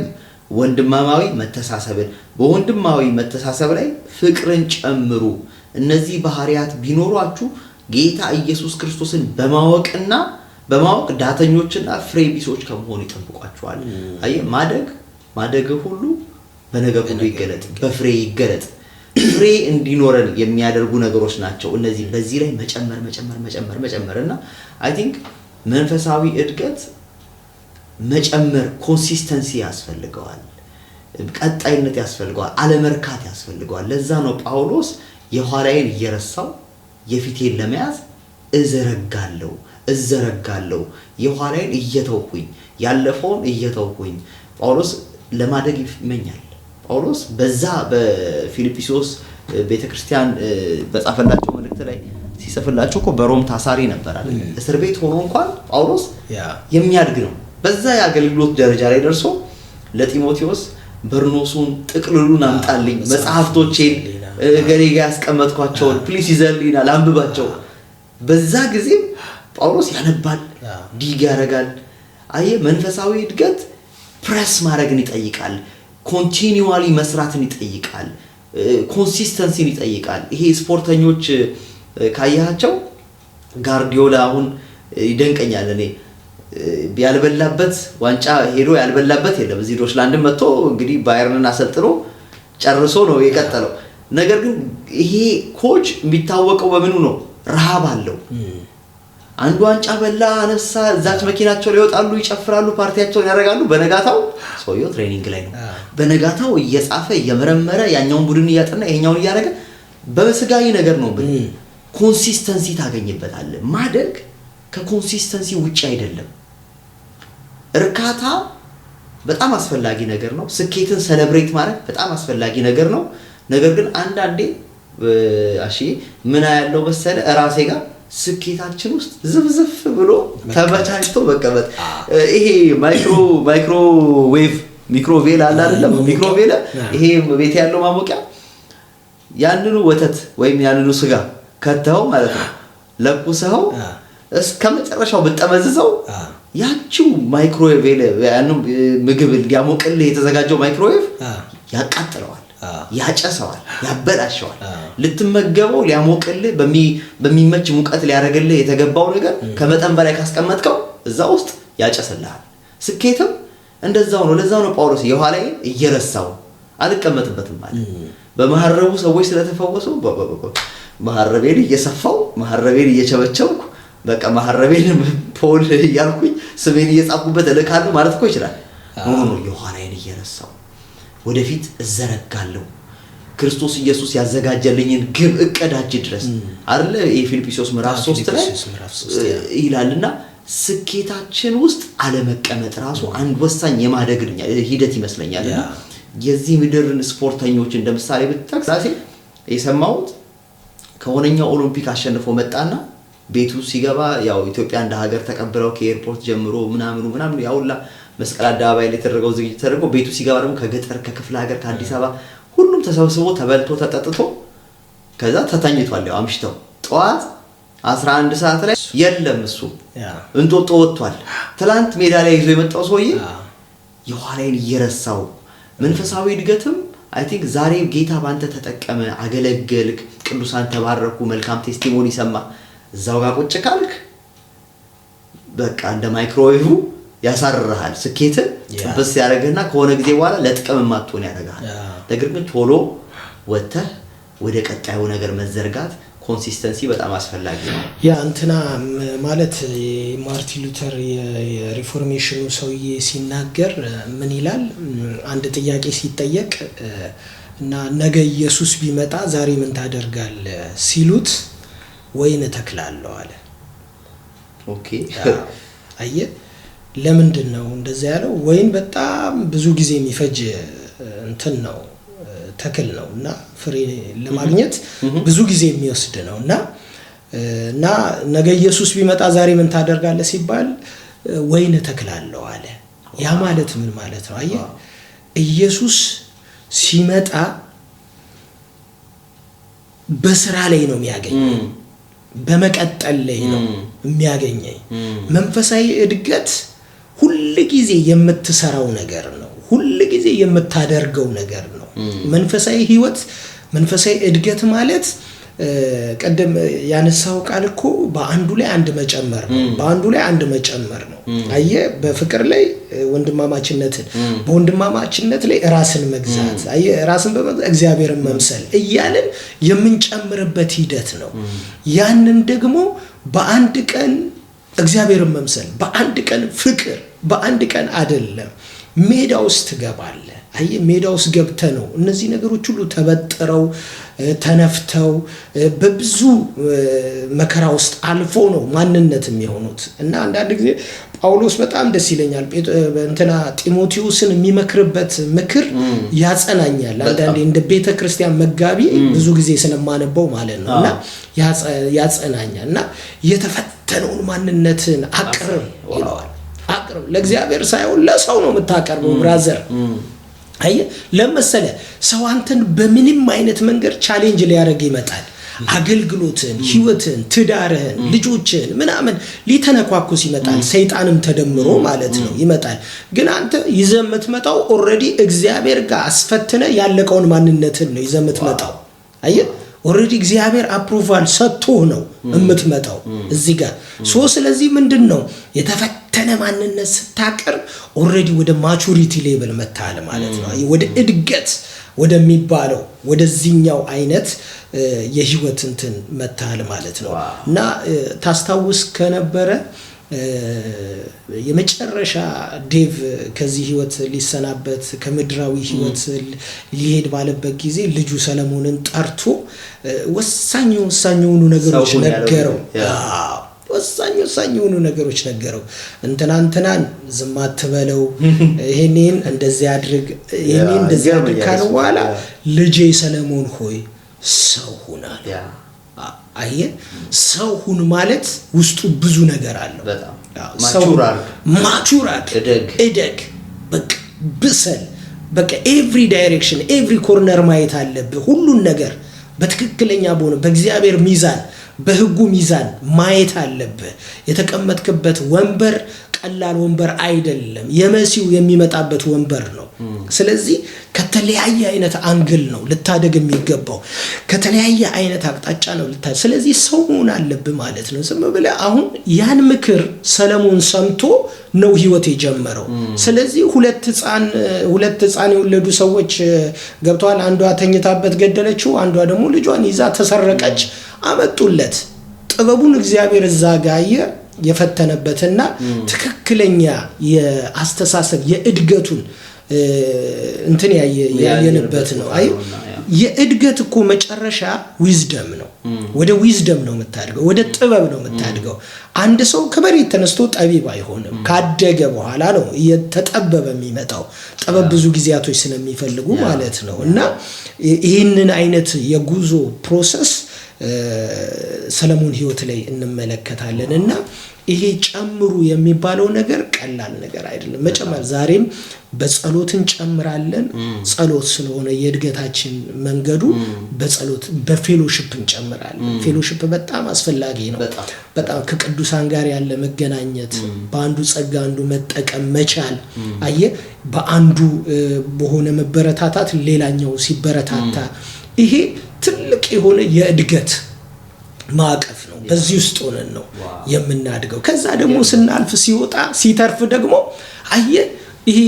ወንድማማዊ መተሳሰብን፣ በወንድማዊ መተሳሰብ ላይ ፍቅርን ጨምሩ። እነዚህ ባህሪያት ቢኖሯችሁ ጌታ ኢየሱስ ክርስቶስን በማወቅ ዳተኞችና ፍሬ ቢሶች ከመሆን ይጠብቋችኋል። አየህ ማደግ ሁሉ በነገር ሁሉ ይገለጥ፣ በፍሬ ይገለጥ። ፍሬ እንዲኖረን የሚያደርጉ ነገሮች ናቸው እነዚህ። በዚህ ላይ መጨመር እና አይ ቲንክ መንፈሳዊ እድገት መጨመር ኮንሲስተንሲ ያስፈልገዋል፣ ቀጣይነት ያስፈልገዋል፣ አለመርካት ያስፈልገዋል። ለዛ ነው ጳውሎስ የኋላዬን እየረሳው የፊቴን ለመያዝ እዘረጋለሁ የኋላዬን እየተውኩኝ ያለፈውን እየተውኩኝ። ጳውሎስ ለማደግ ይመኛል። ጳውሎስ በዛ በፊልጵስዩስ ቤተክርስቲያን በጻፈላቸው መልእክት ላይ ሲጽፍላቸው እኮ በሮም ታሳሪ ነበር አይደል? እስር ቤት ሆኖ እንኳን ጳውሎስ የሚያድግ ነው። በዛ የአገልግሎት ደረጃ ላይ ደርሶ ለጢሞቴዎስ በርኖሱን ጥቅልሉን አምጣልኝ፣ መጽሐፍቶቼን ገሬጋ ያስቀመጥኳቸውን ፕሊስ ይዘልኝና አንብባቸው። በዛ ጊዜ ጳውሎስ ያነባል፣ ዲግ ያረጋል። አየህ መንፈሳዊ እድገት ፕሬስ ማድረግን ይጠይቃል፣ ኮንቲኒዩዋሊ መስራትን ይጠይቃል፣ ኮንሲስተንሲን ይጠይቃል። ይሄ ስፖርተኞች ካያቸው ጋርዲዮላ አሁን ይደንቀኛል። እኔ ያልበላበት ዋንጫ ሄዶ ያልበላበት የለም። እዚህ ዶችላንድን መጥቶ እንግዲህ ባየርንን አሰልጥኖ ጨርሶ ነው የቀጠለው። ነገር ግን ይሄ ኮች የሚታወቀው በምኑ ነው? ረሃብ አለው። አንዱ ዋንጫ በላ አነሳ፣ እዛች መኪናቸው ላይ ይወጣሉ፣ ይጨፍራሉ፣ ፓርቲያቸውን ያደርጋሉ። በነጋታው ሰውየው ትሬኒንግ ላይ ነው። በነጋታው እየጻፈ እየመረመረ ያኛውን ቡድን እያጠና ይሄኛውን እያደረገ በስጋዊ ነገር ነው። ግን ኮንሲስተንሲ ታገኝበታለህ። ማደግ ከኮንሲስተንሲ ውጪ አይደለም። እርካታ በጣም አስፈላጊ ነገር ነው። ስኬትን ሴሌብሬት ማድረግ በጣም አስፈላጊ ነገር ነው። ነገር ግን አንዳንዴ ምን ያለው መሰለ ራሴ ጋር ስኬታችን ውስጥ ዝብዝፍ ብሎ ተበታጭቶ መቀመጥ። ይሄ ሚክሮዌቭ አለ አይደለም? ሚክሮዌቭ ይሄ ቤት ያለው ማሞቂያ ያንኑ ወተት ወይም ያንኑ ስጋ ከተው ማለት ነው ለቁሰው እስከመጨረሻው በተመዘዘው ያቺው ማይክሮዌቭ ያንኑ ምግብ ሊያሞቅልህ የተዘጋጀው ማይክሮዌቭ ያቃጥለዋል፣ ያጨሰዋል፣ ያበላሸዋል። ልትመገበው ሊያሞቅልህ በሚመች ሙቀት ሊያረግልህ የተገባው ነገር ከመጠን በላይ ካስቀመጥከው እዛ ውስጥ ያጨሰልሃል። ስኬትም እንደዛው ነው። ለዛው ነው ጳውሎስ የኋላዬን እየረሳው አልቀመጥበትም ማለት በመሐረቡ ሰዎች ስለተፈወሱ መሐረቤን እየሰፋው መሐረቤን እየቸበቸብኩ በቃ መሐረቤን ፖል እያልኩኝ ስሜን እየጻፍኩበት እልካለሁ ማለት እኮ ይችላል። የኋላዬን እየረሳው ወደፊት እዘረጋለሁ ክርስቶስ ኢየሱስ ያዘጋጀልኝን ግብ እቀዳጅ ድረስ አይደለ የፊልጵስዩስ ምዕራፍ 3 ላይ ይላልና ስኬታችን ውስጥ አለመቀመጥ ራሱ አንድ ወሳኝ የማደግ ሂደት ይመስለኛል። የዚህ ምድርን ስፖርተኞች እንደምሳሌ ብትጠቅስ የሰማሁት ከሆነኛው ኦሎምፒክ አሸንፎ መጣና ቤቱ ሲገባ ያው ኢትዮጵያ እንደ ሀገር ተቀበለው ከኤርፖርት ጀምሮ ምናምን ያውላ መስቀል አደባባይ ላይ ተደረገው ዝግጅት ተደርጎ ቤቱ ሲገባ ደግሞ ከገጠር ከክፍለ ሀገር ከአዲስ አበባ ሁሉም ተሰብስቦ ተበልቶ ተጠጥቶ ከዛ ተተኝቷል። ያው አምሽተው ጠዋት 11 ሰዓት ላይ የለም እሱ እንጦጦ ወጥቷል። ትላንት ሜዳ ላይ ይዞ የመጣው ሰውዬ የኋላዬን እየረሳው መንፈሳዊ እድገትም አይ ቲንክ ዛሬ ጌታ ባንተ ተጠቀመ አገለገልክ ቅዱሳን ተባረኩ መልካም ቴስቲሞኒ ሰማ እዛው ጋር ቁጭ ካልክ በቃ እንደ ማይክሮዌቭ ያሳርራል ስኬት ጥብስ ያደርግና ከሆነ ጊዜ በኋላ ለጥቅም ማጥቶን ያደርጋል። ነገር ግን ቶሎ ወተህ ወደ ቀጣዩ ነገር መዘርጋት ኮንሲስተንሲ በጣም አስፈላጊ ነው። ያ እንትና ማለት ማርቲን ሉተር የሪፎርሜሽኑ ሰውዬ ሲናገር ምን ይላል? አንድ ጥያቄ ሲጠየቅ እና ነገ ኢየሱስ ቢመጣ ዛሬ ምን ታደርጋለህ ሲሉት ወይን ተክላለሁ አለ። ኦኬ አየ ለምንድን ነው እንደዛ ያለው? ወይን በጣም ብዙ ጊዜ የሚፈጅ እንትን ነው ተክል ነውና ፍሬ ለማግኘት ብዙ ጊዜ የሚወስድ ነውና ነገ ኢየሱስ ቢመጣ ዛሬ ምን ታደርጋለህ ሲባል ወይን ተክላለሁ አለ። ያ ማለት ምን ማለት ነው? አየ ኢየሱስ ሲመጣ በስራ ላይ ነው የሚያገኘኝ በመቀጠል ላይ ነው የሚያገኘኝ። መንፈሳዊ እድገት ሁሉ ጊዜ የምትሰራው ነገር ነው። ሁሉ ጊዜ የምታደርገው ነገር ነው። መንፈሳዊ ህይወት መንፈሳዊ እድገት ማለት ቀደም ያነሳው ቃል እኮ በአንዱ ላይ አንድ መጨመር ነው። በአንዱ ላይ አንድ መጨመር ነው። አየ በፍቅር ላይ ወንድማማችነትን በወንድማማችነት ላይ ራስን መግዛት አየ ራስን በመግዛት እግዚአብሔርን መምሰል እያልን የምንጨምርበት ሂደት ነው። ያንን ደግሞ በአንድ ቀን እግዚአብሔርን መምሰል በአንድ ቀን ፍቅር በአንድ ቀን አይደለም። ሜዳ ውስጥ ትገባለህ። አይ ሜዳ ውስጥ ገብተህ ነው እነዚህ ነገሮች ሁሉ ተበጥረው ተነፍተው በብዙ መከራ ውስጥ አልፎ ነው ማንነት የሚሆኑት። እና አንዳንድ ጊዜ ጳውሎስ በጣም ደስ ይለኛል እንትና ጢሞቴዎስን የሚመክርበት ምክር ያጸናኛል። አንዳንዴ እንደ ቤተክርስቲያን መጋቢ ብዙ ጊዜ ስለማነበው ማለት ነውና ያጸናኛል። እና የተፈተነውን ማንነትን አቅርብ ይለዋል። አቅርብ ለእግዚአብሔር ሳይሆን ለሰው ነው የምታቀርበው ብራዘር። አይ ለምሳሌ ሰው አንተን በምንም አይነት መንገድ ቻሌንጅ ሊያደርግ ይመጣል። አገልግሎትን ህይወትን ትዳርህን ልጆችን ምናምን ሊተነኳኩስ ይመጣል። ሰይጣንም ተደምሮ ማለት ነው ይመጣል። ግን አንተ ይዘህ የምትመጣው ኦሬዲ እግዚአብሔር ጋር አስፈትነ ያለቀውን ማንነትን ነው ይዘህ የምትመጣው። አይ ኦሬዲ እግዚአብሔር አፕሩቫል ሰጥቶ ነው የምትመጣው እዚህ ጋር። ስለዚህ ምንድነው የተፈተነ ማንነት ስታቀርብ ኦሬዲ ወደ ማቹሪቲ ሌቭል መታለ ማለት ነው። ወደ እድገት ወደሚባለው ወደዚህኛው አይነት የህይወት እንትን መታለ ማለት ነው። እና ታስታውስ ከነበረ የመጨረሻ ዴቭ ከዚህ ህይወት ሊሰናበት ከምድራዊ ህይወት ሊሄድ ባለበት ጊዜ ልጁ ሰለሞንን ጠርቶ ወሳኝ የሆኑ ነገሮች ነገረው። ወሳኝ የሆኑ ነገሮች ነገረው። እንትናን ዝም አትበለው፣ ይሄንን እንደዚህ አድርግ፣ ይሄንን እንደዚህ አድርግ ካለ በኋላ ልጄ ሰለሞን ሆይ ሰው ሁን አለ። አየ ሰው ሁን ማለት ውስጡ ብዙ ነገር አለው። ማቹራድ እደግ በቃ ብሰል በቃ ኤቭሪ ዳይሬክሽን ኤቭሪ ኮርነር ማየት አለብህ። ሁሉን ነገር በትክክለኛ በሆነ በእግዚአብሔር ሚዛን በህጉ ሚዛን ማየት አለብህ። የተቀመጥክበት ወንበር ቀላል ወንበር አይደለም የመሲው የሚመጣበት ወንበር ነው ስለዚህ ከተለያየ አይነት አንግል ነው ልታደግ የሚገባው ከተለያየ አይነት አቅጣጫ ነው ልታደግ ስለዚህ ሰው ሆነ አለብ ማለት ነው ዝም ብለ አሁን ያን ምክር ሰለሞን ሰምቶ ነው ህይወት የጀመረው ስለዚህ ሁለት ህፃን የወለዱ ሰዎች ገብቷል አንዷ ተኝታበት ገደለችው አንዷ ደግሞ ልጇን ይዛ ተሰረቀች አመጡለት ጥበቡን እግዚአብሔር እዛ ጋየ የፈተነበትና ትክክለኛ የአስተሳሰብ የእድገቱን እንትን ያየንበት ነው አይ የእድገት እኮ መጨረሻ ዊዝደም ነው ወደ ዊዝደም ነው የምታድገው ወደ ጥበብ ነው የምታድገው አንድ ሰው ከመሬት ተነስቶ ጠቢብ አይሆንም ካደገ በኋላ ነው የተጠበበ የሚመጣው ጥበብ ብዙ ጊዜያቶች ስለሚፈልጉ ማለት ነው እና ይሄንን አይነት የጉዞ ፕሮሰስ ሰለሞን ህይወት ላይ እንመለከታለንና ይሄ ጨምሩ የሚባለው ነገር ቀላል ነገር አይደለም መጨመር ዛሬም በጸሎትን ጨምራለን ጸሎት ስለሆነ የእድገታችን መንገዱ በጸሎት በፌሎሺፕ እንጨምራለን ፌሎሺፕ በጣም አስፈላጊ ነው በጣም ከቅዱሳን ጋር ያለ መገናኘት በአንዱ ጸጋ አንዱ መጠቀም መቻል አየ በአንዱ በሆነ መበረታታት ሌላኛው ሲበረታታ ይሄ ትልቅ የሆነ የእድገት ማቀፍ ነው በዚህ ውስጥ ሆነን ነው የምናድገው ከዛ ደግሞ ስናልፍ ሲወጣ ሲተርፍ ደግሞ አየ ይሄ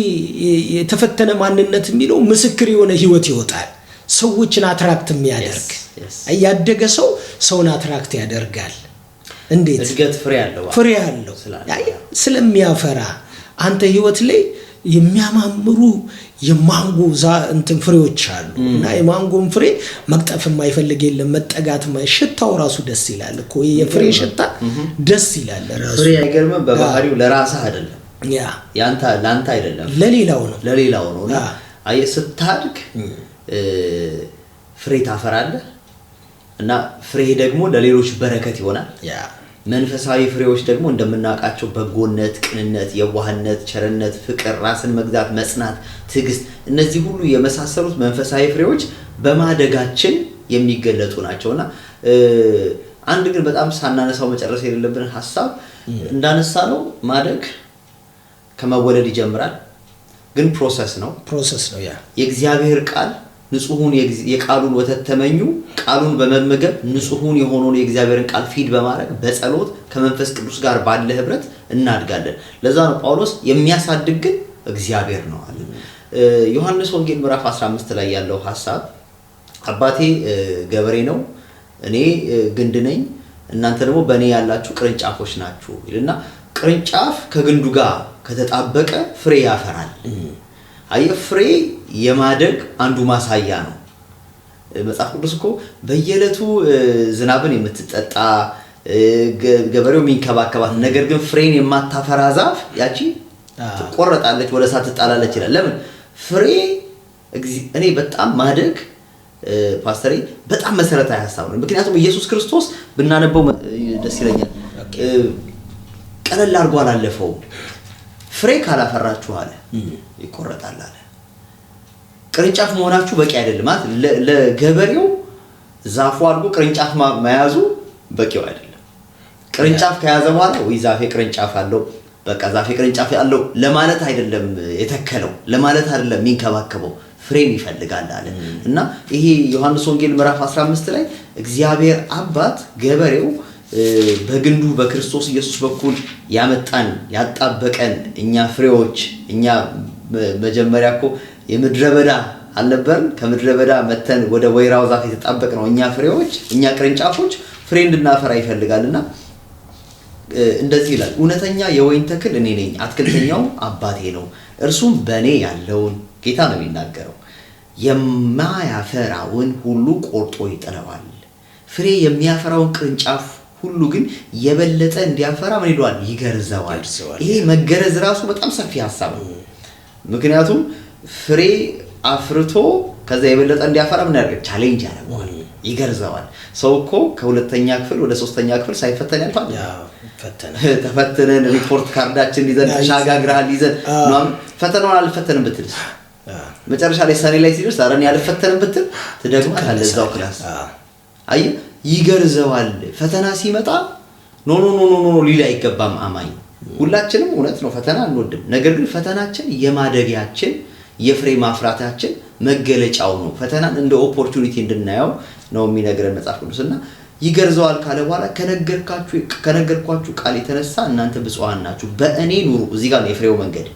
የተፈተነ ማንነት የሚለው ምስክር የሆነ ህይወት ይወጣል ሰዎችን አትራክት የሚያደርግ ያደገ ሰው ሰውን አትራክት ያደርጋል እንዴት እድገት ፍሬ ያለው ስለሚያፈራ አንተ ህይወት ላይ የሚያማምሩ የማንጎ እንትን ፍሬዎች አሉ እና የማንጎን ፍሬ መቅጠፍ የማይፈልግ የለም መጠጋት ሽታው ራሱ ደስ ይላል እኮ የፍሬ ሽታ ደስ ይላል ራሱ ፍሬ አይገርምም በባህሪው ለራስህ አይደለም ያንተ ላንተ አይደለም ለሌላው ነውና አይ ስታድግ ፍሬ ታፈራለህ እና ፍሬ ደግሞ ለሌሎች በረከት ይሆናል መንፈሳዊ ፍሬዎች ደግሞ እንደምናውቃቸው በጎነት ቅንነት የዋህነት ቸርነት ፍቅር ራስን መግዛት መጽናት ትዕግስት እነዚህ ሁሉ የመሳሰሉት መንፈሳዊ ፍሬዎች በማደጋችን የሚገለጡ ናቸውና አንድ ግን በጣም ሳናነሳው መጨረስ የሌለብን ሐሳብ እንዳነሳ ነው ማደግ ከመወለድ ይጀምራል ግን ፕሮሰስ ነው ያ የእግዚአብሔር ቃል ንጹሁን የቃሉን ወተት ተመኙ ቃሉን በመመገብ ንጹሁን የሆነውን የእግዚአብሔርን ቃል ፊድ በማድረግ በጸሎት ከመንፈስ ቅዱስ ጋር ባለ ህብረት እናድጋለን ለዛ ነው ጳውሎስ የሚያሳድግ ግን እግዚአብሔር ነው አለ ዮሐንስ ወንጌል ምዕራፍ 15 ላይ ያለው ሐሳብ አባቴ ገበሬ ነው እኔ ግንድ ነኝ እናንተ ደግሞ በእኔ ያላችሁ ቅርንጫፎች ናችሁ ይልና ቅርንጫፍ ከግንዱ ጋር ከተጣበቀ ፍሬ ያፈራል ፍሬ የማደግ አንዱ ማሳያ ነው መጽሐፍ ቅዱስ እኮ በየለቱ ዝናብን የምትጠጣ ገበሬው የሚንከባከባት ነገር ግን ፍሬን የማታፈራ ዛፍ ያቺ ትቆረጣለች ወደ እሳት ትጣላለች ይላል ለምን ፍሬ እኔ በጣም ማደግ ፓስተሪ በጣም መሰረታዊ ሐሳብ ነው ምክንያቱም ኢየሱስ ክርስቶስ ብናነበው ደስ ይለኛል ቀለል አድርጎ አላለፈው ፍሬ ካላፈራችሁ አለ ይቆረጣል አለ ቅርንጫፍ መሆናችሁ በቂ አይደለም ማለት ለገበሬው ዛፉ አድርጎ ቅርንጫፍ መያዙ በቂው አይደለም ቅርንጫፍ ከያዘ በኋላ ወይ ዛፌ ቅርንጫፍ አለው በቃ ዛፌ ቅርንጫፍ ያለው ለማለት አይደለም የተከለው ለማለት አይደለም የሚንከባከበው ፍሬን ይፈልጋል አለ እና ይሄ ዮሐንስ ወንጌል ምዕራፍ 15 ላይ እግዚአብሔር አባት ገበሬው በግንዱ በክርስቶስ ኢየሱስ በኩል ያመጣን ያጣበቀን እኛ ፍሬዎች እኛ መጀመሪያ እኮ የምድረበዳ አልነበርን ከምድረበዳ መተን ወደ ወይራው ዛፍ የተጣበቅ ነው እኛ ፍሬዎች እኛ ቅርንጫፎች ፍሬ እንድናፈራ ይፈልጋልና እንደዚህ ይላል እውነተኛ የወይን ተክል እኔ ነኝ አትክልተኛው አባቴ ነው እርሱም በኔ ያለውን ጌታ ነው የሚናገረው የማያፈራውን ሁሉ ቆርጦ ይጥለዋል ፍሬ የሚያፈራውን ቅርንጫፍ ሁሉ ግን የበለጠ እንዲያፈራ ምን ይሏል ይገርዘዋል ይሄ መገረዝ ራሱ በጣም ሰፊ ሐሳብ ነው ምክንያቱም ፍሬ አፍርቶ ከዛ የበለጠ እንዲያፈራ ምን ያደርጋል ቻሌንጅ ያደርጋል ይገርዘዋል ሰው እኮ ከሁለተኛ ክፍል ወደ ሶስተኛ ክፍል ሳይፈተን ያልፋል ተፈተነን ሪፖርት ካርዳችን ይዘን ተሻጋግራል ይዘን ነው ፈተናውን አልፈተንም ብትልስ መጨረሻ ላይ ሰኔ ላይ ሲደርስ አረን ያልፈተንም ብትል ትደግማለህ እዛው ክላስ ይገርዘዋል ፈተና ሲመጣ ኖ ሊላ አይገባም አማኝ ሁላችንም እውነት ነው ፈተና አንወድም። ነገር ግን ፈተናችን የማደጊያችን የፍሬ ማፍራታችን መገለጫው ነው። ፈተናን እንደ ኦፖርቹኒቲ እንድናየው ነው የሚነግረን መጽሐፍ ቅዱስና ይገርዘዋል ካለ በኋላ ከነገርኳችሁ ቃል የተነሳ እናንተ ብፁዓን ናችሁ፣ በእኔ ኑሩ። እዚህ ጋር ነው የፍሬው መንገድ።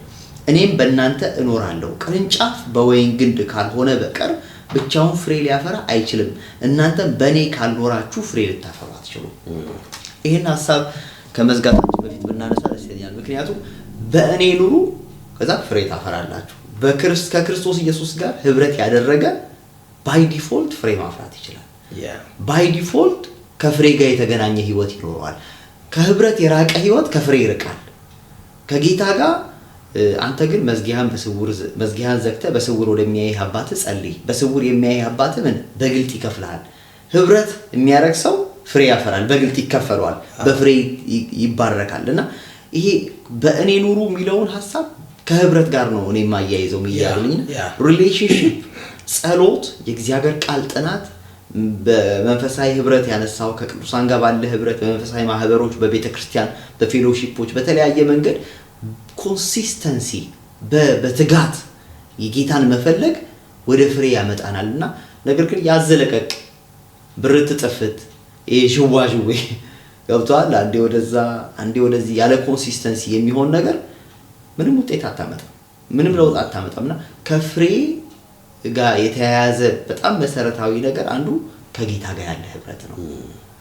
እኔም በእናንተ እኖራለሁ። ቅርንጫፍ በወይን ግንድ ካልሆነ በቀር ብቻውን ፍሬ ሊያፈራ አይችልም። እናንተ በእኔ ካልኖራችሁ ፍሬ ልታፈሩ አትችሉም። ይህን ሀሳብ ከመዝጋታችን በፊት ብናነሳ ደስ ይለኛል። ምክንያቱም በእኔ ኑሩ ከዛ ፍሬ ታፈራላችሁ። ከክርስቶስ ኢየሱስ ጋር ህብረት ያደረገ ባይ ዲፎልት ፍሬ ማፍራት ይችላል። ባይ ዲፎልት ከፍሬ ጋር የተገናኘ ህይወት ይኖረዋል። ከህብረት የራቀ ህይወት ከፍሬ ይርቃል። ከጌታ ጋር አንተ ግን መዝጊያን ዘግተህ በስውር ወደሚያይህ አባትህ ጸልይ። በስውር የሚያይህ አባትህ ምን በግልጥ ይከፍልሃል። ህብረት የሚያረግ ሰው ፍሬ ያፈራል፣ በግልጥ ይከፈለዋል፣ በፍሬ ይባረካልና ይሄ በእኔ ኑሩ የሚለውን ሐሳብ ከህብረት ጋር ነው እኔ ማያይዘው የሚያያልኝ። ሪሌሽንሺፕ፣ ጸሎት፣ የእግዚአብሔር ቃል ጥናት፣ በመንፈሳዊ ህብረት ያነሳው ከቅዱሳን ጋር ባለ ህብረት፣ በመንፈሳዊ ማህበሮች፣ በቤተክርስቲያን፣ በፌሎሺፖች በተለያየ መንገድ ኮንሲስተንሲ በትጋት የጌታን መፈለግ ወደ ፍሬ ያመጣናልና ነገር ግን ያዘለቀቅ ብርት ጥፍት ዥዋዥዌ ገብቷል አንዴ ወደዛ አንዴ ወደዚህ ያለ ኮንሲስተንሲ የሚሆን ነገር ምንም ውጤት አታመጣም፣ ምንም ለውጥ አታመጣምና ከፍሬ ጋር የተያያዘ በጣም መሰረታዊ ነገር አንዱ ከጌታ ጋር ያለ ህብረት ነው።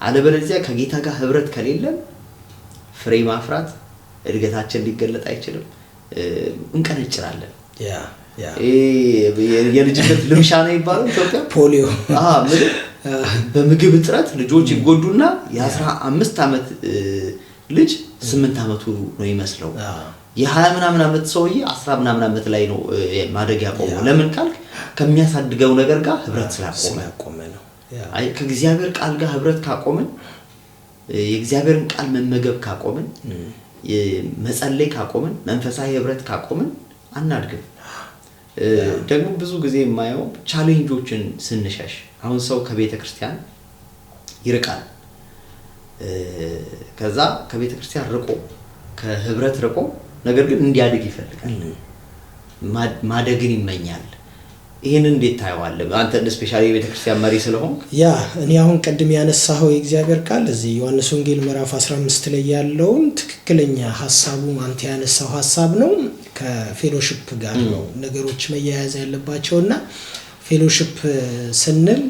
አለበለዚያ ከጌታ ጋር ህብረት ከሌለን ፍሬ ማፍራት እድገታችን ሊገለጥ አይችልም። እንቀነጭራለን። የልጅነት ልምሻ ነው ይባላል ኢትዮጵያ ፖሊዮ። በምግብ እጥረት ልጆች ይጎዱና የ15 ዓመት ልጅ 8 ዓመቱ ነው ይመስለው የ20 ምናምን ዓመት ሰውዬ 10 ምናምን ዓመት ላይ ነው ማደግ ያቆመው። ለምን ካልክ ከሚያሳድገው ነገር ጋር ህብረት ስላቆመ ነው። አይ ከእግዚአብሔር ቃል ጋር ህብረት ካቆምን የእግዚአብሔርን ቃል መመገብ ካቆምን መጸለይ ካቆምን መንፈሳዊ ህብረት ካቆምን አናድግም። ደግሞ ብዙ ጊዜ የማየው ቻሌንጆችን ስንሸሽ አሁን ሰው ከቤተ ክርስቲያን ይርቃል። ከዛ ከቤተ ክርስቲያን ርቆ ከህብረት ርቆ ነገር ግን እንዲያድግ ይፈልጋል፣ ማደግን ይመኛል። ይሄን እንዴት ታየዋለህ አንተ ስፔሻሊ የቤተ ክርስቲያን መሪ ስለሆንክ? እኔ አሁን ቀድም ያነሳው የእግዚአብሔር ቃል እዚህ ዮሐንስ ወንጌል ምዕራፍ 15 ላይ ያለውን ትክክለኛ ሐሳቡ አንተ ያነሳው ሐሳብ ነው። ከፌሎሺፕ ጋር ነው ነገሮች መያያዝ ያለባቸውና ፌሎሺፕ ስንል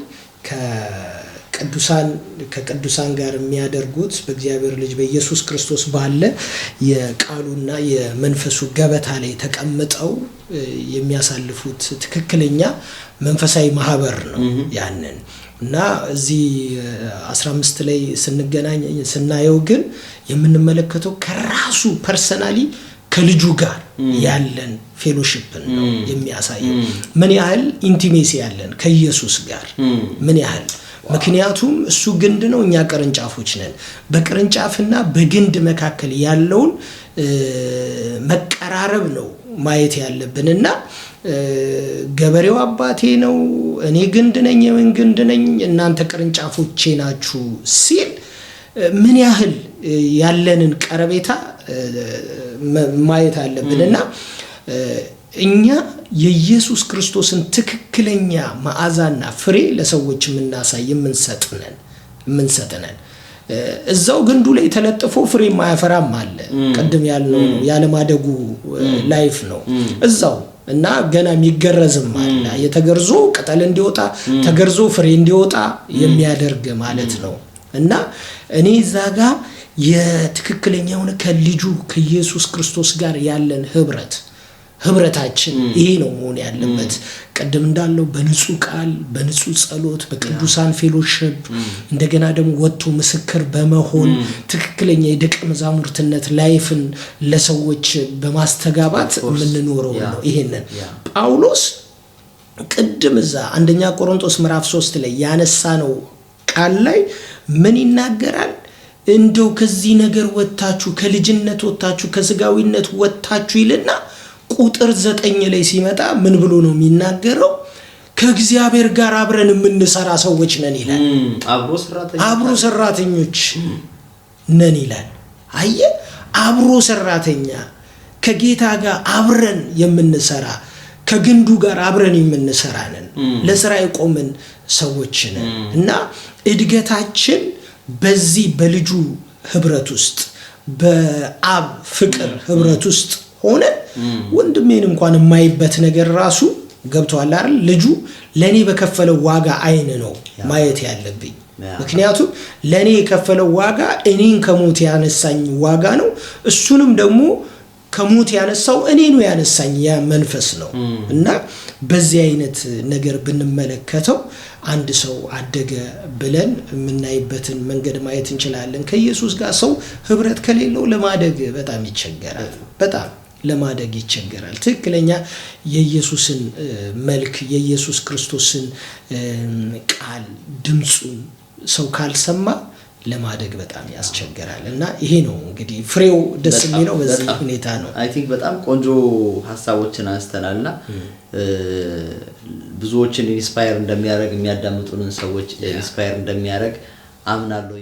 ከቅዱሳን ጋር የሚያደርጉት በእግዚአብሔር ልጅ በኢየሱስ ክርስቶስ ባለ የቃሉና የመንፈሱ ገበታ ላይ ተቀምጠው የሚያሳልፉት ትክክለኛ መንፈሳዊ ማህበር ነው ያንን እና እዚህ 15 ላይ ስናየው ግን የምንመለከተው ከራሱ ፐርሰናሊ ከልጁ ጋር ያለን ፌሎሺፕ ነው የሚያሳየው። ምን ያህል ኢንቲሜሲ ያለን ከኢየሱስ ጋር ምን ያህል ምክንያቱም እሱ ግንድ ነው እኛ ቅርንጫፎች ነን። በቅርንጫፍና በግንድ መካከል ያለውን መቀራረብ ነው ማየት ያለብንና ገበሬው አባቴ ነው እኔ ግንድ ነኝ የምን ግንድ ነኝ እናንተ ቅርንጫፎቼ ናችሁ ሲል ምን ያህል ያለንን ቀረቤታ ማየት አለብንና እኛ የኢየሱስ ክርስቶስን ትክክለኛ መዓዛና ፍሬ ለሰዎች የምናሳይ የምንሰጥነን እዛው ግንዱ ላይ ተለጥፎ ፍሬ ማያፈራም አለ። ቀድም ያልነው ያለማደጉ ላይፍ ነው እዛው እና ገና የሚገረዝም አለ። የተገርዞ ቅጠል እንዲወጣ ተገርዞ ፍሬ እንዲወጣ የሚያደርግ ማለት ነው እና እኔ ዛጋ የትክክለኛው ከልጁ ከኢየሱስ ክርስቶስ ጋር ያለን ህብረታችን ይሄ ነው መሆን ያለበት። ቀደም እንዳለው በንጹህ ቃል በንጹህ ጸሎት በቅዱሳን ፌሎሺፕ እንደገና ደግሞ ወጥቶ ምስክር በመሆን ትክክለኛ የደቀ መዛሙርትነት ላይፍን ለሰዎች በማስተጋባት የምንኖረው ነው። ይሄንን ጳውሎስ ቅድም እዛ አንደኛ ቆሮንቶስ ምዕራፍ 3 ላይ ያነሳ ነው ቃል ላይ ምን ይናገራል? እንደው ከዚህ ነገር ወጣችሁ ከልጅነት ወጣችሁ ከስጋዊነት ወጣችሁ ይልና ቁጥር 9 ላይ ሲመጣ ምን ብሎ ነው የሚናገረው? ከእግዚአብሔር ጋር አብረን የምንሰራ ሰዎች ነን ይላል። አብሮ ሰራተኞች ነን ይላል። አየ አብሮ ሰራተኛ ከጌታ ጋር አብረን የምንሰራ ከግንዱ ጋር አብረን የምንሰራ ነን ለሥራ የቆምን ሰዎች ነን እና እድገታችን በዚህ በልጁ ህብረት ውስጥ በአብ ፍቅር ህብረት ውስጥ ሆነ ወንድሜን እንኳን የማይበት ነገር ራሱ ገብቷል አይደል ልጁ ለኔ በከፈለው ዋጋ አይን ነው ማየት ያለብኝ ምክንያቱም ለኔ የከፈለው ዋጋ እኔን ከሞት ያነሳኝ ዋጋ ነው እሱንም ደግሞ ከሞት ያነሳው እኔ ነው ያነሳኝ ያ መንፈስ ነው እና በዚህ አይነት ነገር ብንመለከተው አንድ ሰው አደገ ብለን የምናይበትን መንገድ ማየት እንችላለን ከኢየሱስ ጋር ሰው ህብረት ከሌለው ለማደግ በጣም ይቸገራል በጣም ለማደግ ይቸገራል ትክክለኛ የኢየሱስን መልክ የኢየሱስ ክርስቶስን ቃል ድምጹን ሰው ካልሰማ ለማደግ በጣም ያስቸግራል እና ይሄ ነው እንግዲህ ፍሬው ደስ የሚለው በዚህ ሁኔታ ነው አይ ቲንክ በጣም ቆንጆ ሐሳቦችን አንስተናልና ብዙዎችን ኢንስፓየር እንደሚያደርግ የሚያዳምጡንን ሰዎች ኢንስፓየር እንደሚያደርግ አምናለሁ